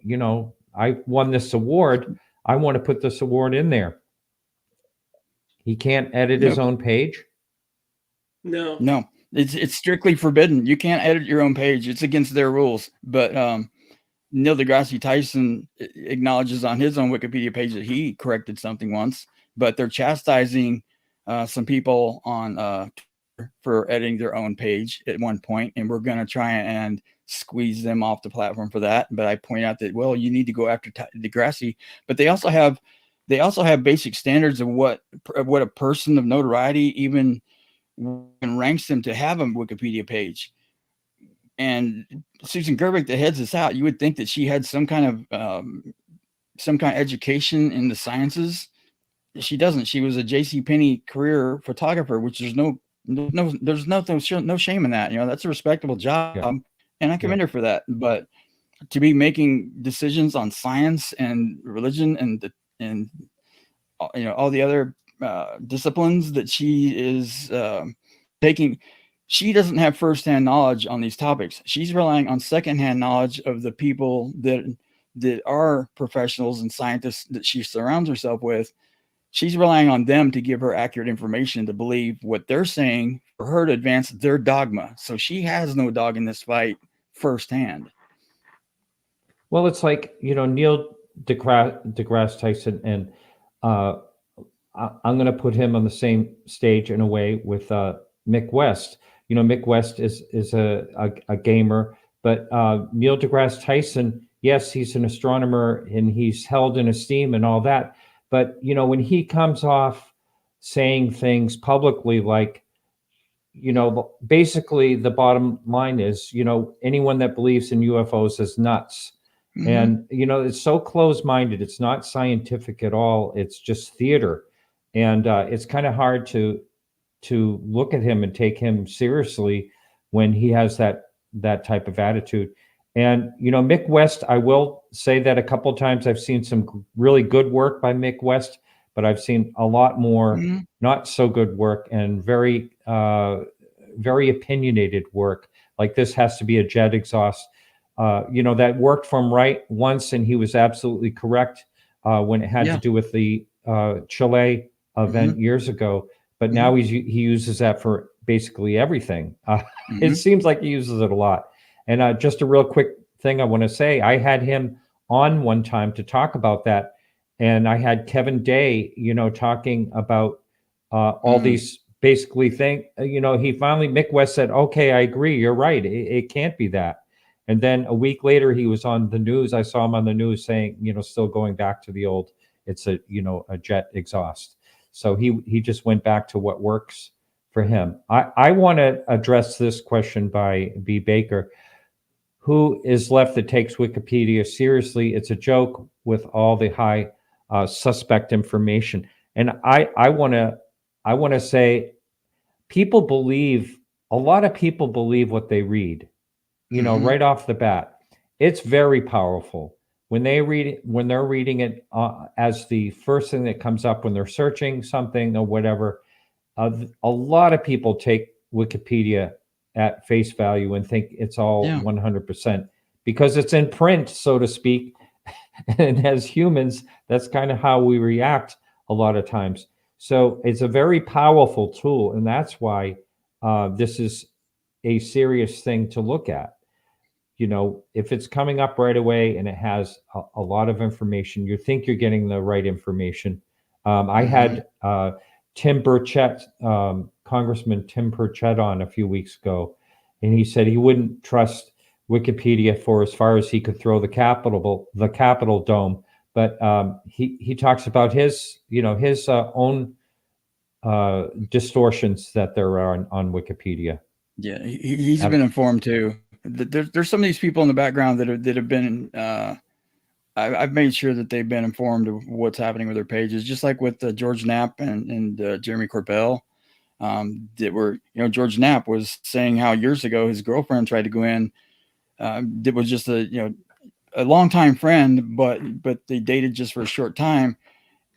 I won this award. I want to put this award in there. He can't edit his own page? No. It's strictly forbidden. You can't edit your own page. It's against their rules. But Neil deGrasse Tyson acknowledges on his own Wikipedia page that he corrected something once, but they're chastising some people on Twitter for editing their own page at one point, and we're going to try and squeeze them off the platform for that. But I point out that, well, you need to go after deGrasse, but they also have basic standards of what a person of notoriety even ranks them to have a Wikipedia page. And Susan Gerbic that heads this out, you would think that she had some kind of education in the sciences. She doesn't. She was a JCPenney career photographer, which there's no shame in that. That's a respectable job, and I commend her for that. But to be making decisions on science and religion and all the other disciplines that she is taking, she doesn't have firsthand knowledge on these topics. She's relying on secondhand knowledge of the people that are professionals and scientists that she surrounds herself with. She's relying on them to give her accurate information to believe what they're saying for her to advance their dogma. So she has no dog in this fight firsthand. Well, it's like, Neil deGrasse Tyson, and I'm going to put him on the same stage in a way with Mick West. Mick West is a gamer, but Neil deGrasse Tyson, yes, he's an astronomer and he's held in esteem and all that. But, when he comes off saying things publicly like, basically the bottom line is, anyone that believes in UFOs is nuts. Mm-hmm. And, it's so close-minded. It's not scientific at all. It's just theater. And it's kind of hard to look at him and take him seriously when he has that type of attitude. And, Mick West, I will say that a couple of times I've seen some really good work by Mick West, but I've seen a lot more not so good work and very, very opinionated work. Like, this has to be a jet exhaust. that worked for him right once, and he was absolutely correct when it had to do with the Chile event years ago. But now he uses that for basically everything. It seems like he uses it a lot. And just a real quick thing I want to say, I had him on one time to talk about that. And I had Kevin Day, talking about all these basically things. He finally, Mick West said, okay, I agree. You're right. It can't be that. And then a week later, he was on the news. I saw him on the news saying, still going back to the old, it's a jet exhaust. So he just went back to what works for him. I want to address this question by B. Baker. Who is left that takes Wikipedia seriously? It's a joke with all the high suspect information. And I want to say, a lot of people believe what they read, right off the bat. It's very powerful when they're reading it as the first thing that comes up when they're searching something or whatever. A lot of people take Wikipedia at face value and think it's all 100% because it's in print, so to speak. And as humans, that's kind of how we react a lot of times. So it's a very powerful tool, and that's why this is a serious thing to look at. If it's coming up right away and it has a lot of information, you think you're getting the right information. I had Tim Burchett, Congressman Tim Burchett on a few weeks ago, and he said he wouldn't trust Wikipedia for as far as he could throw the Capitol dome. But he talks about his own distortions that there are on Wikipedia. Yeah, he's been informed too. There's some of these people in the background that have been. I've made sure that they've been informed of what's happening with their pages, just like with George Knapp and Jeremy Corbell. That were, George Knapp was saying how years ago his girlfriend tried to go in. That was just a longtime friend, but they dated just for a short time.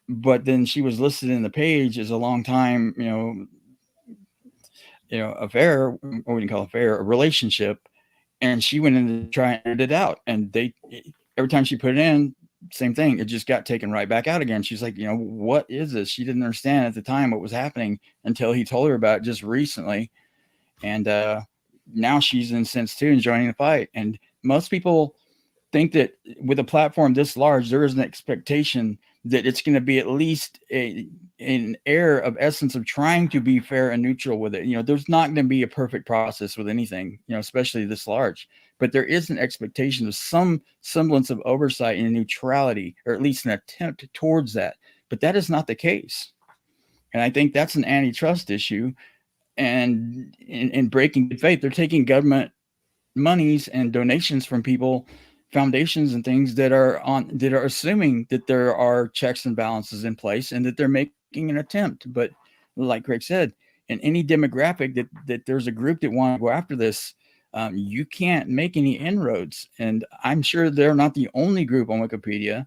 But then she was listed in the page as a long time, affair, what we can call affair, a relationship. And she went in to try and edit it out. And every time she put it in, same thing. It just got taken right back out again. She's like, what is this? She didn't understand at the time what was happening until he told her about it just recently. And now she's incensed too and joining the fight. And most people think that with a platform this large, there is an expectation that it's going to be at least an air of essence of trying to be fair and neutral with it. There's not going to be a perfect process with anything, especially this large, but there is an expectation of some semblance of oversight and neutrality, or at least an attempt towards that. But that is not the case. And I think that's an antitrust issue. And in breaking good faith, they're taking government monies and donations from people, foundations and things that are assuming that there are checks and balances in place and that they're making an attempt. But like Greg said, in any demographic that there's a group that want to go after this, you can't make any inroads. And I'm sure they're not the only group on Wikipedia,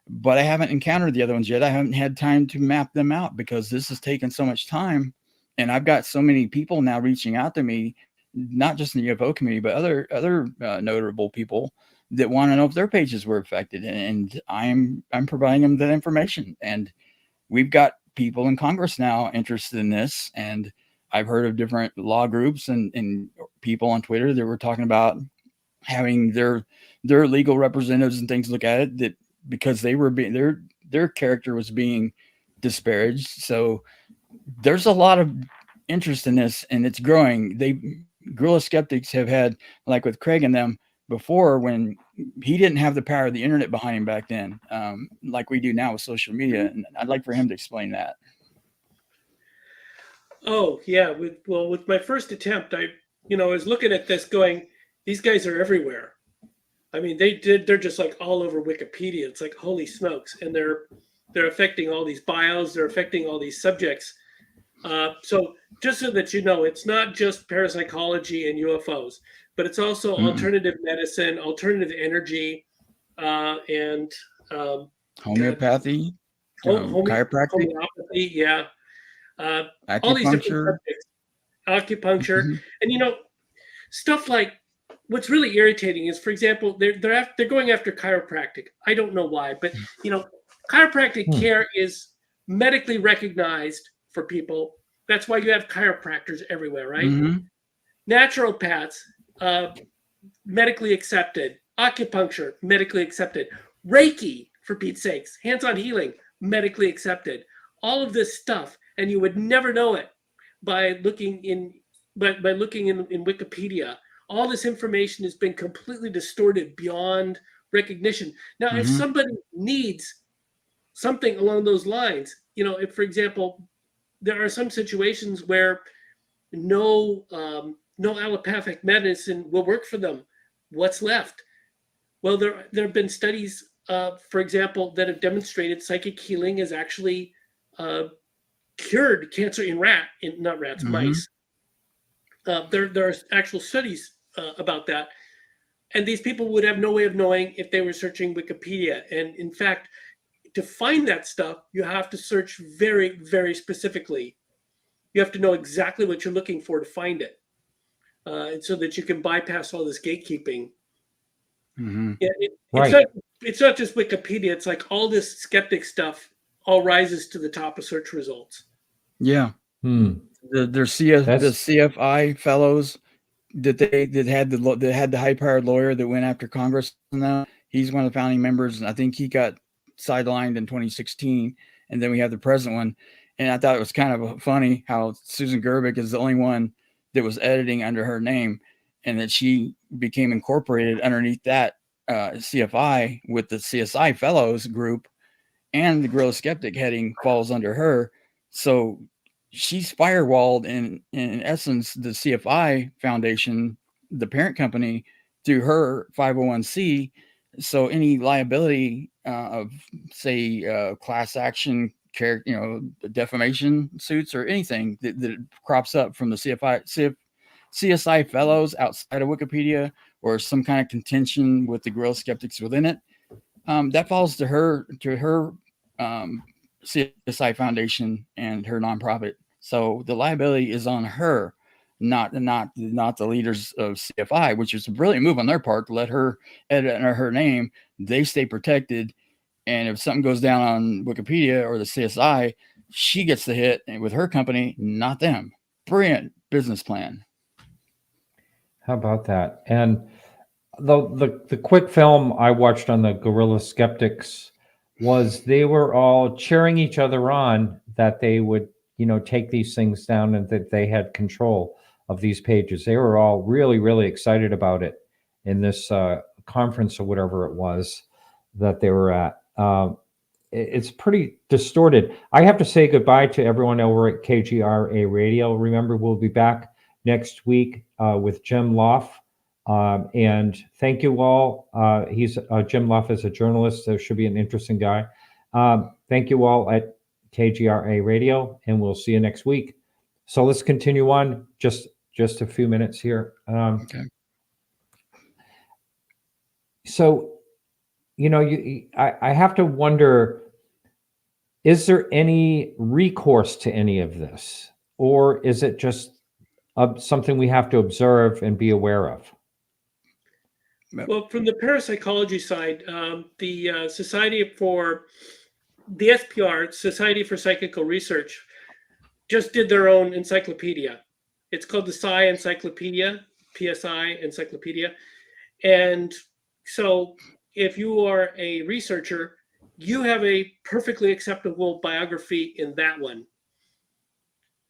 but I haven't encountered the other ones yet. I haven't had time to map them out because this has taken so much time. And I've got so many people now reaching out to me, not just in the UFO community, but other notable people that want to know if their pages were affected. And I'm providing them that information. And we've got people in Congress now interested in this. And I've heard of different law groups and people on Twitter that were talking about having their legal representatives and things look at it, that because they were being their character was being disparaged. So there's a lot of interest in this, and it's growing. Guerrilla Skeptics have had, like with Craig and them before, when he didn't have the power of the internet behind him back then, like we do now with social media. And I'd like for him to explain that. Oh yeah, with my first attempt, I was looking at this going, these guys are everywhere. I mean, they're just like all over Wikipedia. It's like, holy smokes. And they're affecting all these bios, they're affecting all these subjects. So just so that it's not just parapsychology and UFOs, but it's also alternative medicine, alternative energy, and homeopathy, chiropractic, homeopathy, yeah. All these different subjects, acupuncture, and stuff like what's really irritating is, for example, they're going after chiropractic. I don't know why, but chiropractic care is medically recognized for people. That's why you have chiropractors everywhere, right? Naturopaths, medically accepted. Acupuncture, medically accepted. Reiki, for Pete's sakes, hands-on healing, medically accepted. All of this stuff, and you would never know it by looking in Wikipedia. All this information has been completely distorted beyond recognition. Now, if somebody needs something along those lines, if, for example, there are some situations where no allopathic medicine will work for them, what's left? Well, there have been studies, for example, that have demonstrated psychic healing has actually cured cancer in mice. There are actual studies about that. And these people would have no way of knowing if they were searching Wikipedia. And in fact, to find that stuff, you have to search very, very specifically. You have to know exactly what you're looking for to find it, so that you can bypass all this gatekeeping. It's not just Wikipedia. It's like all this skeptic stuff all rises to the top of search results. Yeah. The CFI fellows that had the high-powered lawyer that went after Congress. He's one of the founding members, and I think he got sidelined in 2016. And then we have the present one. And I thought it was kind of funny how Susan Gerbic is the only one that was editing under her name, and that she became incorporated underneath that CFI with the CSI Fellows group, and the Guerrilla Skeptic heading falls under her. So she's firewalled in essence the CFI Foundation, the parent company, through her 501c. So any liability of, say, class action, defamation suits or anything that crops up from the CSI Fellows outside of Wikipedia, or some kind of contention with the Guerrilla Skeptics within it, that falls to her CSI Foundation and her nonprofit. So the liability is on her, not the leaders of CFI, which is a brilliant move on their part to let her edit under her name. They stay protected, and if something goes down on Wikipedia or the CSI, she gets the hit with her company, not them. Brilliant business plan. How about that? And the quick film I watched on the Guerrilla Skeptics was they were all cheering each other on that they would, take these things down and that they had control of these pages. They were all really, really excited about it in this conference or whatever it was that they were at. It's pretty distorted. I have to say goodbye to everyone over at KGRA Radio. Remember, we'll be back next week with Jim Loff. And thank you all. Jim Loff is a journalist, so should be an interesting guy. Thank you all at KGRA Radio, and we'll see you next week. So let's continue on. Just a few minutes here. Okay. So, I have to wonder, is there any recourse to any of this? Or is it just something we have to observe and be aware of? Well, from the parapsychology side, the Society for the SPR, Society for Psychical Research, just did their own encyclopedia. It's called the Psi Encyclopedia, PSI Encyclopedia. And so if you are a researcher, you have a perfectly acceptable biography in that one.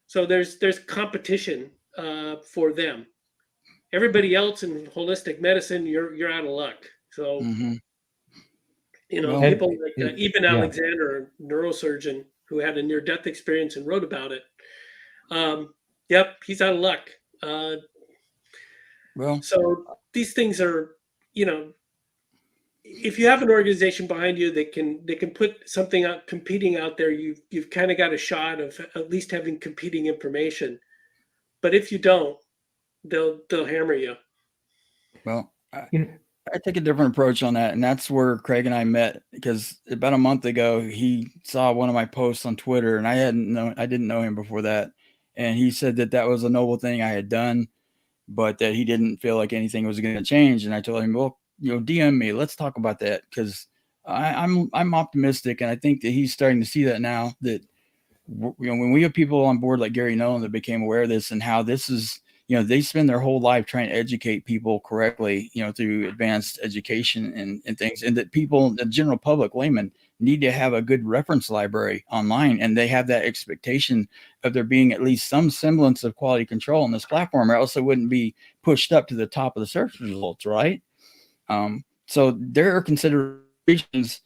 So there's competition for them. Everybody else in holistic medicine, you're out of luck. So, people like Eben Alexander, a neurosurgeon who had a near-death experience and wrote about it. Yep, he's out of luck. So these things are, if you have an organization behind you that can put something out, competing out there, you've kind of got a shot of at least having competing information. But if you don't, they'll hammer you. Well, I take a different approach on that, and that's where Craig and I met, because about a month ago he saw one of my posts on Twitter, and I didn't know him before that, and he said that was a noble thing I had done, but that he didn't feel like anything was going to change. And I told him, well, DM me, let's talk about that, because I'm optimistic, and I think that he's starting to see that now, that when we have people on board like Gary Nolan that became aware of this and how this is, they spend their whole life trying to educate people correctly, through advanced education and things, and that people, the general public, laymen, need to have a good reference library online, and they have that expectation of there being at least some semblance of quality control on this platform, or else it wouldn't be pushed up to the top of the search results, right? So there are considerations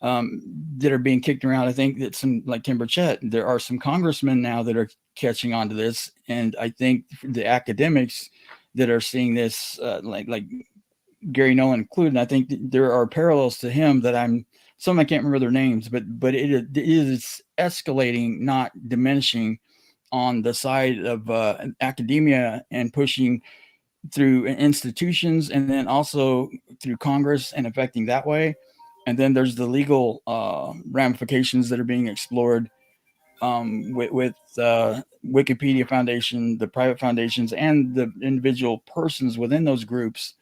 that are being kicked around. I think that some, like Tim Burchett, there are some congressmen now that are catching on to this, and I think the academics that are seeing this, like Gary Nolan included, I think there are parallels to him that I can't remember their names, but it is escalating, not diminishing, on the side of academia and pushing through institutions, and then also through Congress and affecting that way. And then there's the legal ramifications that are being explored with Wikipedia Foundation, the private foundations, and the individual persons within those groups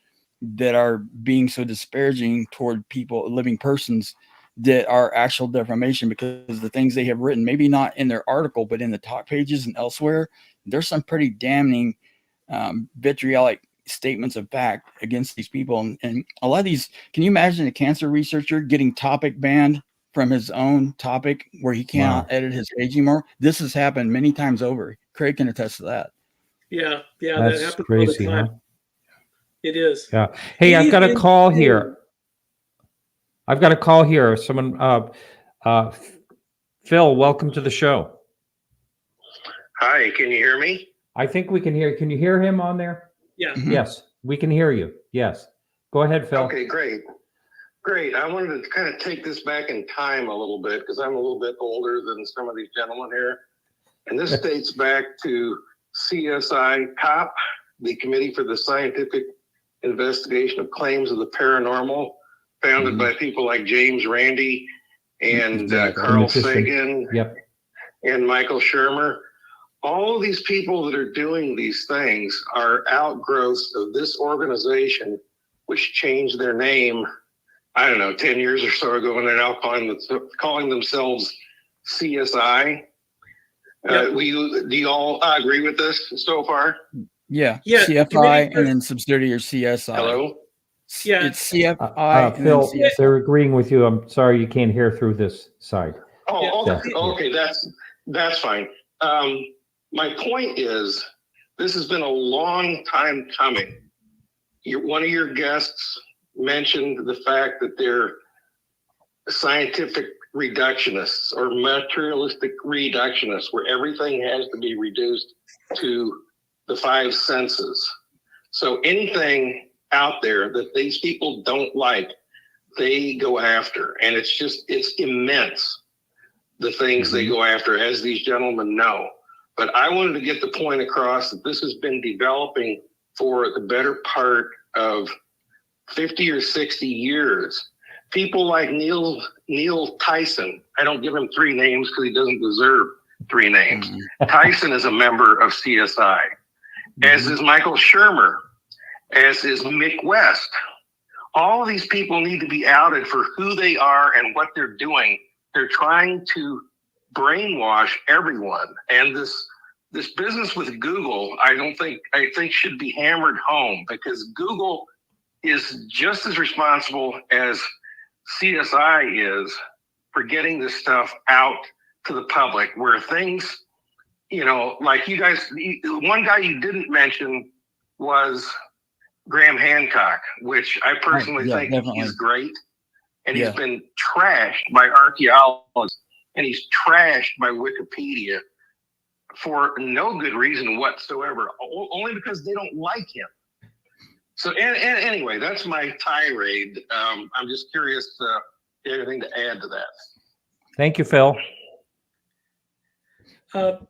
that are being so disparaging toward people, living persons, that are actual defamation, because the things they have written, maybe not in their article, but in the talk pages and elsewhere, there's some pretty damning vitriolic statements of fact against these people. And a lot of these, can you imagine a cancer researcher getting topic banned from his own topic, where he cannot edit his page anymore? This has happened many times over. Craig can attest to that. Yeah, That's that happens crazy, all the time. huh? It is. Yeah. Hey, I've got a call here. Someone, Phil, welcome to the show. Hi, can you hear me? I think we can hear. Can you hear him on there? Yeah. Yes, we can hear you. Yes. Go ahead, Phil. Okay, great. I wanted to kind of take this back in time a little bit, because I'm a little bit older than some of these gentlemen here. And this dates back to CSI COP, the Committee for the Scientific Investigation of Claims of the Paranormal, founded by people like James Randi and Carl Sagan and Michael Shermer. All of these people that are doing these things are outgrowths of this organization, which changed their name, I don't know, 10 years or so ago, and they're now calling themselves CSI. Do you all agree with this so far? Yeah. CFI and then subsidiary or CSI. Hello? Yeah. It's CFI. Phil, they're agreeing with you. I'm sorry you can't hear through this side. Oh, okay. That's fine. My point is, this has been a long time coming. One of your guests mentioned the fact that they're scientific reductionists or materialistic reductionists, where everything has to be reduced to the five senses. So anything out there that these people don't like, they go after. And it's immense, the things they go after, as these gentlemen know. But I wanted to get the point across that this has been developing for the better part of 50 or 60 years. People like Neil Tyson, I don't give him three names because he doesn't deserve three names. Tyson is a member of CSI, as is Michael Shermer, as is Mick West. All of these people need to be outed for who they are and what they're doing. They're trying to brainwash everyone. And this business with Google, I think should be hammered home, because Google is just as responsible as CSI is for getting this stuff out to the public, where things, like you guys, one guy you didn't mention was Graham Hancock, which I personally think he's great. And he's been trashed by archaeologists, and he's trashed by Wikipedia for no good reason whatsoever, only because they don't like him. So anyway, that's my tirade. I'm just curious if you have anything to add to that. Thank you, Phil. So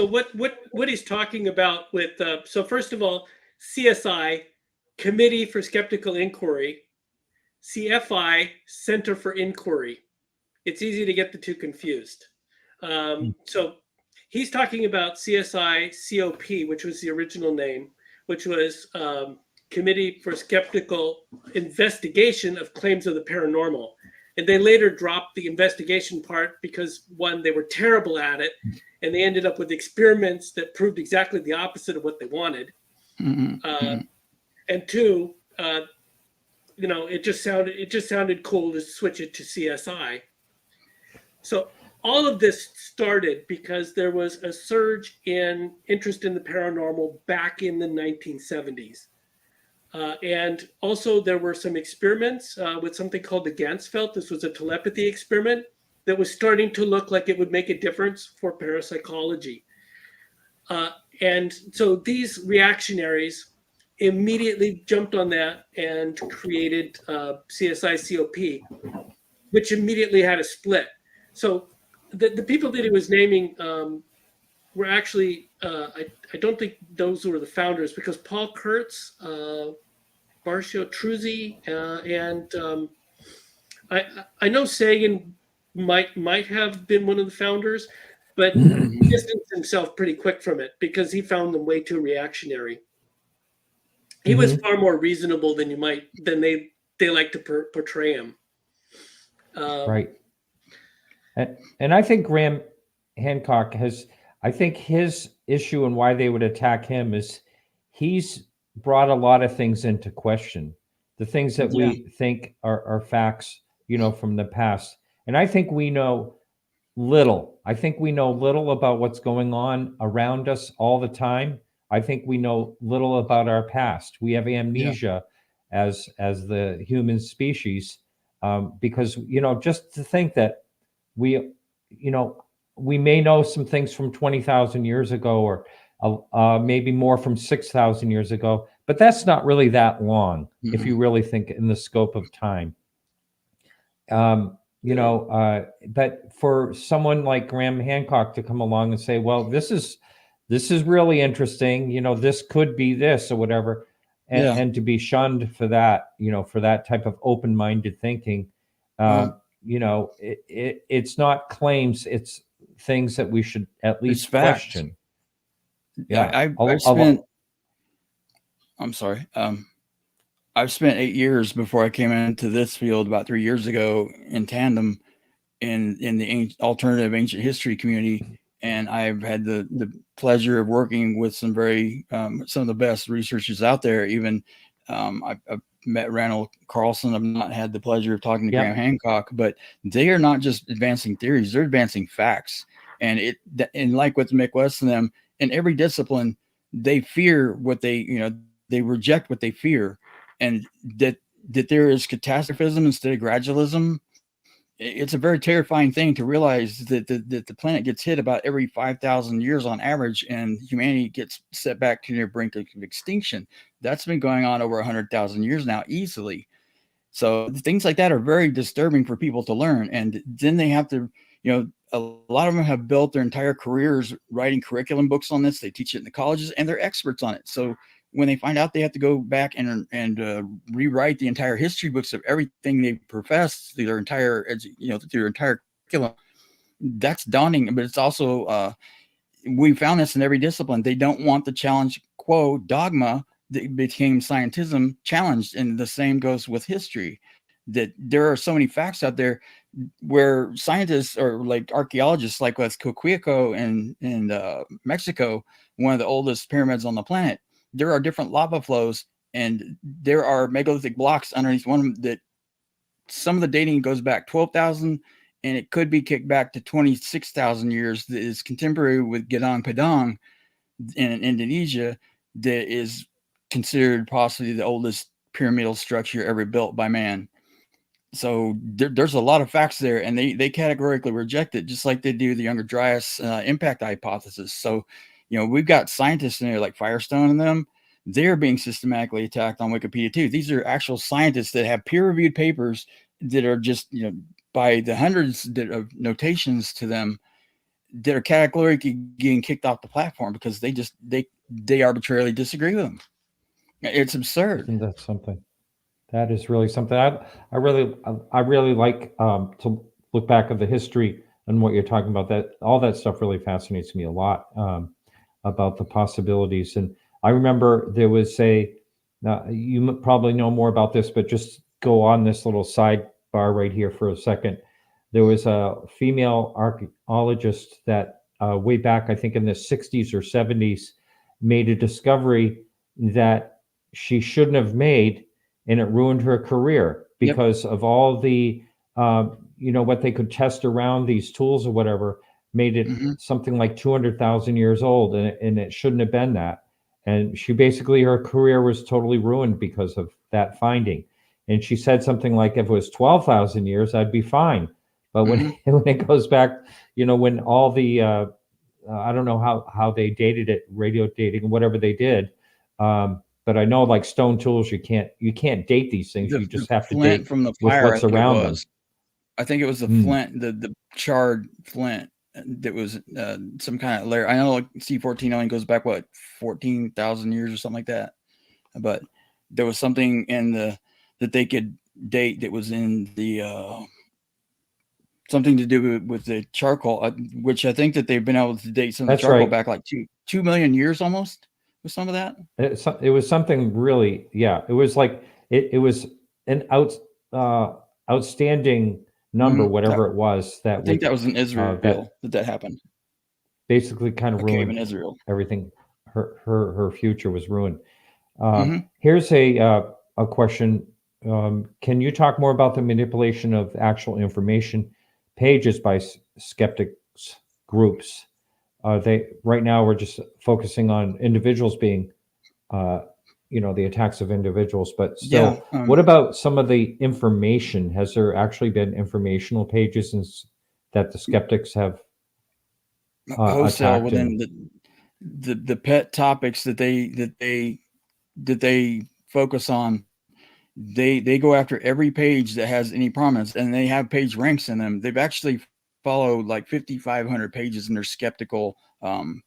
what he's talking about with, so first of all, CSI, Committee for Skeptical Inquiry, CFI, Center for Inquiry. It's easy to get the two confused. So he's talking about CSI COP, which was the original name, which was Committee for Skeptical Investigation of Claims of the Paranormal. And they later dropped the investigation part because, one, they were terrible at it, and they ended up with experiments that proved exactly the opposite of what they wanted. And two, it just sounded cool to switch it to CSI. So all of this started because there was a surge in interest in the paranormal back in the 1970s. And also there were some experiments with something called the Ganzfeld. This was a telepathy experiment that was starting to look like it would make a difference for parapsychology. And so these reactionaries immediately jumped on that and created CSI COP, which immediately had a split. So the people that he was naming were actually, I don't think those were the founders, because Paul Kurtz, Barcio Truzzi, and I know Sagan might have been one of the founders, but he distanced himself pretty quick from it because he found them way too reactionary. He was far more reasonable than they like to portray him. Right. And I think Graham Hancock I think his issue and why they would attack him is he's brought a lot of things into question. The things that we think are facts, from the past. And I think we know little. I think we know little about what's going on around us all the time. I think we know little about our past. We have amnesia as the human species, because, just to think that we may know some things from 20,000 years ago, or maybe more from 6,000 years ago, but that's not really that long if you really think in the scope of time. But for someone like Graham Hancock to come along and say, well, this is really interesting, this could be this or whatever, and to be shunned for that, for that type of open-minded thinking, it's not claims, it's things that we should at least question. I've spent 8 years before I came into this field about 3 years ago in tandem in the alternative ancient history community. And I've had the pleasure of working with some of the best researchers out there. Even I've met Randall Carlson. I've not had the pleasure of talking to Graham Hancock, but they are not just advancing theories; they're advancing facts. And like with Mick West and them, in every discipline, they fear what they reject what they fear, and that there is catastrophism instead of gradualism. It's a very terrifying thing to realize that the planet gets hit about every 5,000 years on average, and humanity gets set back to near brink of extinction. That's been going on over 100,000 years now, easily. So things like that are very disturbing for people to learn. And then they have to, a lot of them have built their entire careers writing curriculum books on this. They teach it in the colleges, and they're experts on it. So when they find out they have to go back and rewrite the entire history books of everything they profess through their entire, through their entire curriculum, that's daunting. But it's also, we found this in every discipline. They don't want the challenge, quo dogma that became scientism challenged. And the same goes with history, that there are so many facts out there where scientists or like archaeologists, like with Coquilco in Mexico, one of the oldest pyramids on the planet, there are different lava flows, and there are megalithic blocks underneath one of them that some of the dating goes back 12,000, and it could be kicked back to 26,000 years. That is contemporary with Gedang Padang in Indonesia, that is considered possibly the oldest pyramidal structure ever built by man. So there's a lot of facts there, and they categorically reject it, just like they do the Younger Dryas impact hypothesis. So, we've got scientists in there like Firestone and them. They're being systematically attacked on Wikipedia too. These are actual scientists that have peer-reviewed papers that are just, by the hundreds of notations to them, that are categorically getting kicked off the platform because they arbitrarily disagree with them. It's absurd. Isn't that something? That is really something. I really like to look back at the history and what you're talking about. That all that stuff really fascinates me a lot, about the possibilities. And I remember there was you probably know more about this, but just go on this little sidebar right here for a second. There was a female archaeologist that way back, I think in the 60s or 70s, made a discovery that she shouldn't have made, and it ruined her career because of all the, what they could test around these tools or whatever, made it something like 200,000 years old, and it shouldn't have been that. And she basically, her career was totally ruined because of that finding. And she said something like, if it was 12,000 years, I'd be fine. But when it goes back, when all the, I don't know how they dated it, radio dating, whatever they did. But I know like stone tools, you can't date these things. You just have to date from the with fire, what's around them. I think it was the flint, the charred flint that was some kind of layer. I know like C14 only goes back, 14,000 years or something like that. But there was something in that they could date that was in the something to do with the charcoal, which I think that they've been able to date some of the charcoal back like 2 million years almost with some of that. It was something really, it was like it was an outstanding number, whatever it was. I think that was in Israel that happened. Basically, kind of ruined in Israel. Everything. Her future was ruined. Here's a question. Can you talk more about the manipulation of actual information pages by skeptics groups? Right now we're just focusing on individuals being, the attacks of individuals, but still, what about some of the information? Has there actually been informational pages that the skeptics have wholesale attacked within the pet topics that they focus on? They go after every page that has any prominence, and they have page ranks in them. They've actually followed like 5,500 pages in their skeptical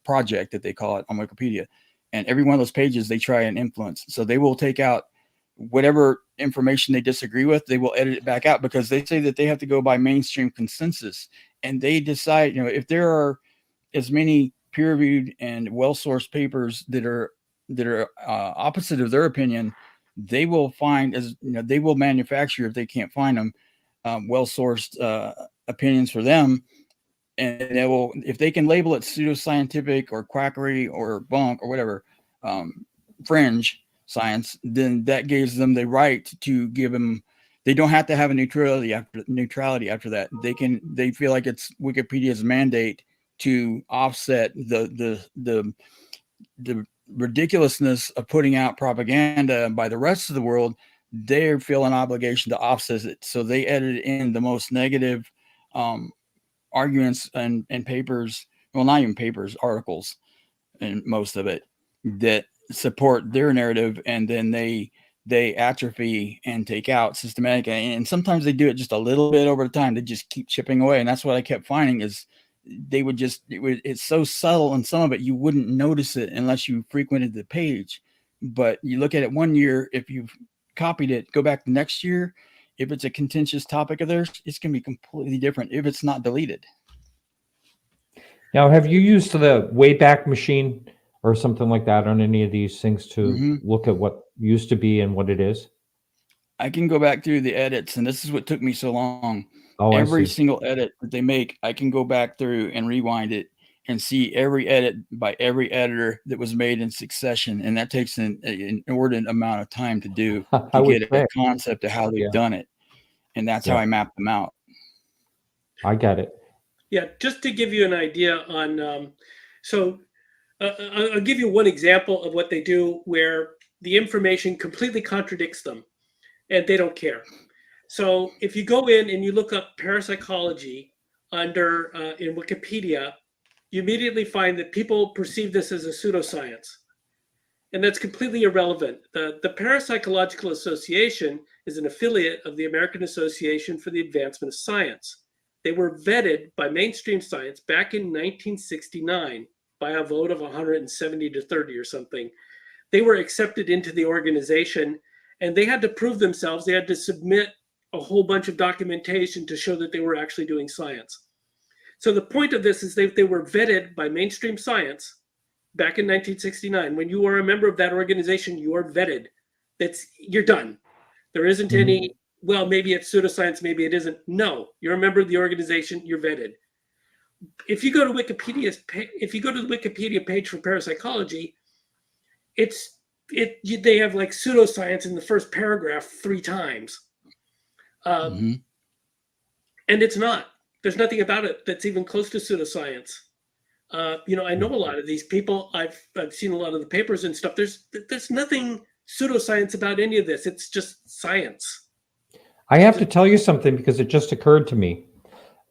project that they call it on Wikipedia. And every one of those pages they try and influence. So they will take out whatever information they disagree with, they will edit it back out, because they say that they have to go by mainstream consensus. And they decide, if there are as many peer-reviewed and well-sourced papers that are opposite of their opinion, they will find, they will manufacture, if they can't find them, well-sourced opinions for them. And they will, if they can label it pseudoscientific or quackery or bunk or whatever, fringe science, then that gives them the right to give them. They don't have to have a neutrality after that. They feel like it's Wikipedia's mandate to offset the ridiculousness of putting out propaganda by the rest of the world. They feel an obligation to offset it, so they edit in the most negative arguments and papers, well, not even papers, articles, and most of it that support their narrative, and then they atrophy and take out systematic. And sometimes they do it just a little bit over time. They just keep chipping away, and that's what I kept finding is it's so subtle, and some of it you wouldn't notice it unless you frequented the page. But you look at it one year, if you've copied it, go back the next year, if it's a contentious topic of theirs, it's going to be completely different if it's not deleted. Now, have you used the Wayback Machine or something like that on any of these things to look at what used to be and what it is? I can go back through the edits, and this is what took me so long. Oh, every single edit that they make, I can go back through and rewind it and see every edit by every editor that was made in succession. And that takes an inordinate amount of time to do to get a concept of how they've done it. And that's how I map them out. I got it. Yeah, just to give you an idea on, I'll give you one example of what they do where the information completely contradicts them and they don't care. So if you go in and you look up parapsychology under in Wikipedia, you immediately find that people perceive this as a pseudoscience. And that's completely irrelevant. The Parapsychological Association is an affiliate of the American Association for the Advancement of Science. They were vetted by mainstream science back in 1969 by a vote of 170 to 30 or something. They were accepted into the organization, and they had to prove themselves. They had to submit a whole bunch of documentation to show that they were actually doing science. So the point of this is they were vetted by mainstream science. back in 1969. When you are a member of that organization, you are vetted. You're done. There isn't any, well, maybe it's pseudoscience, maybe it isn't. No, you're a member of the organization, you're vetted. If you go to the Wikipedia page for parapsychology, they have like pseudoscience in the first paragraph 3 times. And it's not. There's nothing about it that's even close to pseudoscience. I know a lot of these people. I've seen a lot of the papers and stuff. There's nothing pseudoscience about any of this. It's just science. I have to tell you something because it just occurred to me.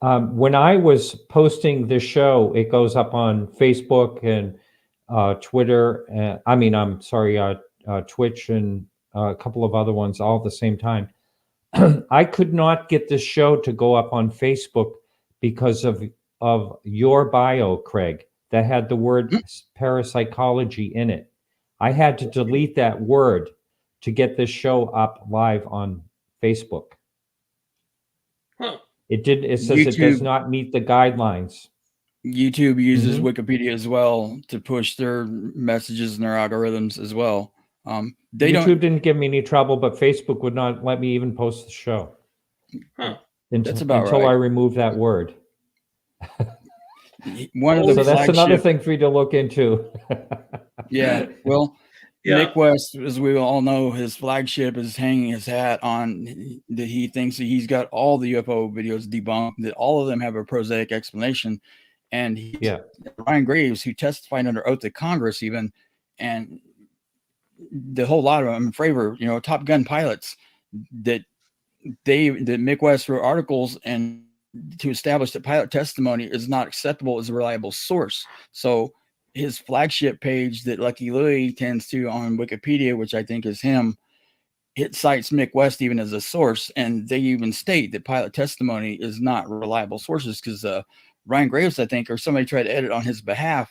When I was posting this show, it goes up on Facebook and Twitter. Twitch and a couple of other ones all at the same time. I could not get this show to go up on Facebook because of your bio, Craig, that had the word parapsychology in it. I had to delete that word to get this show up live on Facebook. Huh. It says YouTube, it does not meet the guidelines. YouTube uses Wikipedia as well to push their messages and their algorithms as well. YouTube didn't give me any trouble, but Facebook would not let me even post the show. Huh. Until I remove that word. That's another thing for you to look into. Yeah. Well, yeah. Nick West, as we all know, his flagship is hanging his hat on that he thinks that he's got all the UFO videos debunked, that all of them have a prosaic explanation. And Ryan Graves, who testified under oath to Congress even, and the whole lot of them in favor, Top Gun pilots, that Mick West wrote articles and to establish that pilot testimony is not acceptable as a reliable source. So his flagship page that Lucky Louie tends to on Wikipedia, which I think is him, it cites Mick West even as a source. And they even state that pilot testimony is not reliable sources because Ryan Graves, I think, or somebody tried to edit on his behalf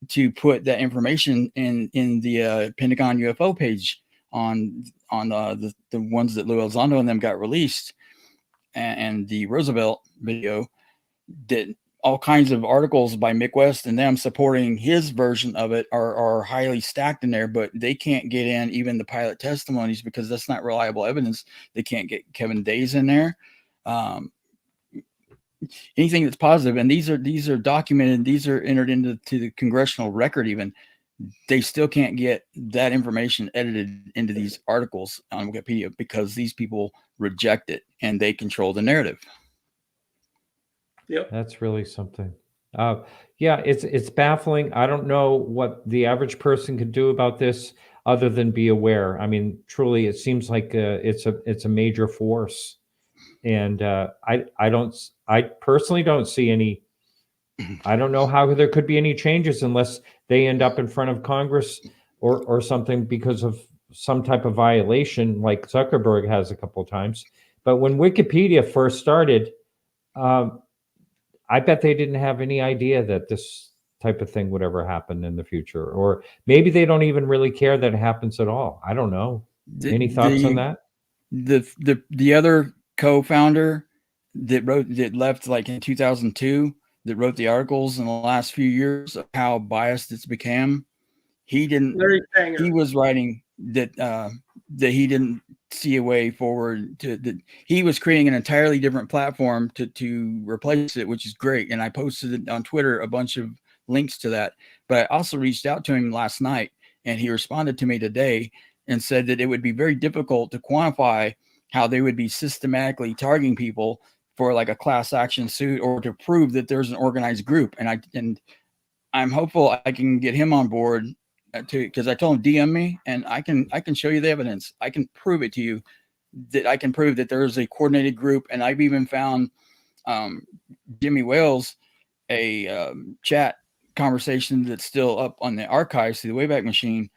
to put that information in the Pentagon UFO page on the ones that Lou Elizondo and them got released, and the Roosevelt video, that all kinds of articles by Mick West and them supporting his version of it are highly stacked in there, but they can't get in even the pilot testimonies because that's not reliable evidence. They can't get Kevin Days in there. Anything that's positive, and these are documented, these are entered into the congressional record even, they still can't get that information edited into these articles on Wikipedia because these people reject it and they control the narrative. Yep. That's really something. It's baffling. I don't know what the average person could do about this other than be aware. I mean, truly, it seems like it's a major force. And I personally don't see any. I don't know how there could be any changes unless they end up in front of Congress or something because of some type of violation, like Zuckerberg has a couple of times. But when Wikipedia first started, I bet they didn't have any idea that this type of thing would ever happen in the future, or maybe they don't even really care that it happens at all. I don't know. Any thoughts on that? The other co-founder that left like in 2002 that wrote the articles in the last few years of how biased it's become, he was writing that he didn't see a way forward to that. He was creating an entirely different platform to replace it, which is great. And I posted it on Twitter, a bunch of links to that, but I also reached out to him last night and he responded to me today and said that it would be very difficult to quantify how they would be systematically targeting people for like a class action suit or to prove that there's an organized group. And I'm hopeful I can get him on board because I told him DM me and I can show you the evidence. I can prove it to you that I can prove that there's a coordinated group. And I've even found Jimmy Wales a chat conversation that's still up on the archives through the Wayback Machine,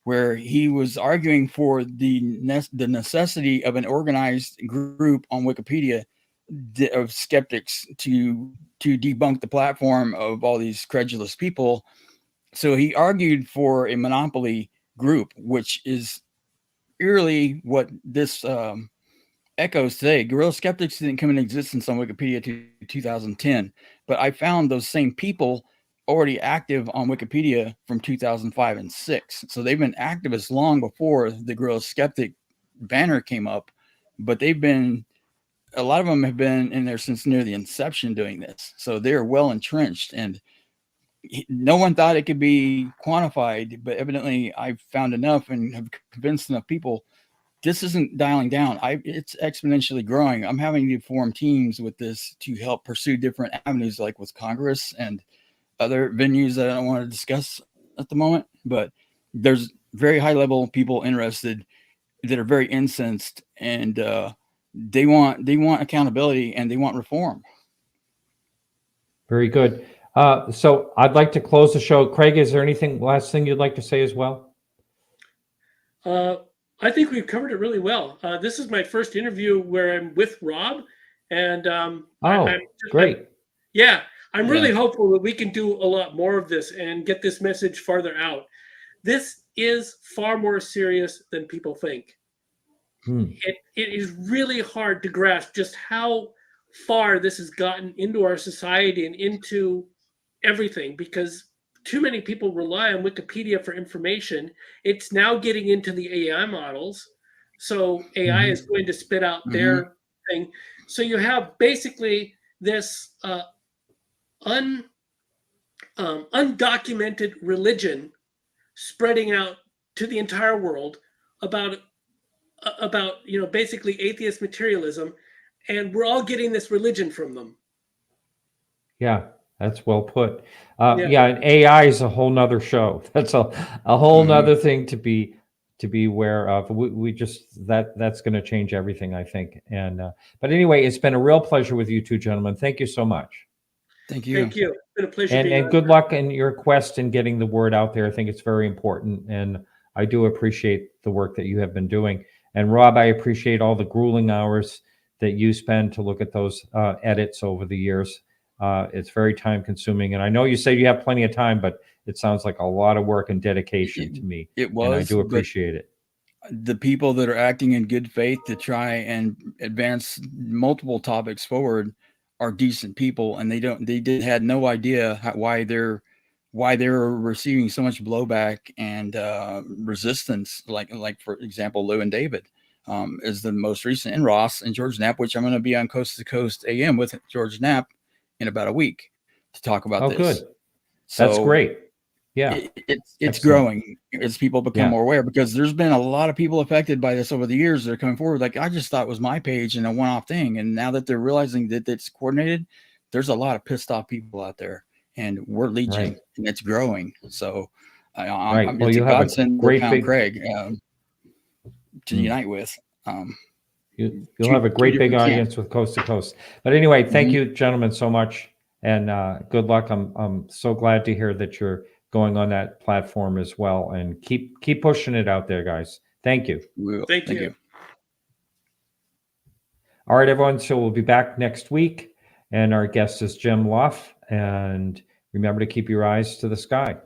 where he was arguing for the necessity of an organized group on Wikipedia of skeptics to debunk the platform of all these credulous people. So he argued for a monopoly group, which is eerily what this echoes today. Guerrilla Skeptics didn't come into existence on Wikipedia to 2010, but I found those same people already active on Wikipedia from 2005 and 6. So they've been activists long before the Guerrilla Skeptic banner came up, but a lot of them have been in there since near the inception doing this. So they're well entrenched, and no one thought it could be quantified, but evidently I've found enough and have convinced enough people. This isn't dialing down. It's exponentially growing. I'm having to form teams with this to help pursue different avenues, like with Congress and other venues that I don't want to discuss at the moment. But there's very high level people interested that are very incensed, and they want accountability and they want reform. Very good. So I'd like to close the show. Craig, is there anything last thing you'd like to say as well? I think we've covered it really well. This is my first interview where I'm with Rob, and great. I'm really hopeful that we can do a lot more of this and get this message farther out. This is far more serious than people think. It is really hard to grasp just how far this has gotten into our society and into everything, because too many people rely on Wikipedia for information. It's now getting into the AI models. So AI is going to spit out their thing. So you have basically this undocumented religion spreading out to the entire world about basically atheist materialism, and we're all getting this religion from them. Yeah, that's well put. And AI is a whole nother show. That's a whole nother thing to be aware of. We just that's going to change everything, I think. And but anyway, it's been a real pleasure with you two gentlemen. Thank you so much. Thank you. Thank you. It's been a pleasure. And good luck in your quest in getting the word out there. I think it's very important, and I do appreciate the work that you have been doing. And Rob, I appreciate all the grueling hours that you spend to look at those edits over the years. It's very time consuming. And I know you say you have plenty of time, but it sounds like a lot of work and dedication to me. It was. And I do appreciate it. The people that are acting in good faith to try and advance multiple topics forward are decent people, and they had no idea why they're receiving so much blowback and resistance. Like for example, Lou and David is the most recent, and Ross and George Knapp, which I'm going to be on Coast to Coast AM with George Knapp in about a week to talk about this. Good. That's great. Yeah. It's growing as people become more aware, because there's been a lot of people affected by this over the years that are coming forward. Like, I just thought it was my page and a one-off thing. And now that they're realizing that it's coordinated, there's a lot of pissed off people out there, and we're legion and it's growing. So well, you have a great big Craig to unite with. You'll have a great big audience with Coast to Coast. But anyway, thank you, gentlemen, so much, and good luck. I'm so glad to hear that you're going on that platform as well, and keep pushing it out there, guys. Thank you. Thank you. All right, everyone. So we'll be back next week, and our guest is Jim Luff. And remember to keep your eyes to the sky.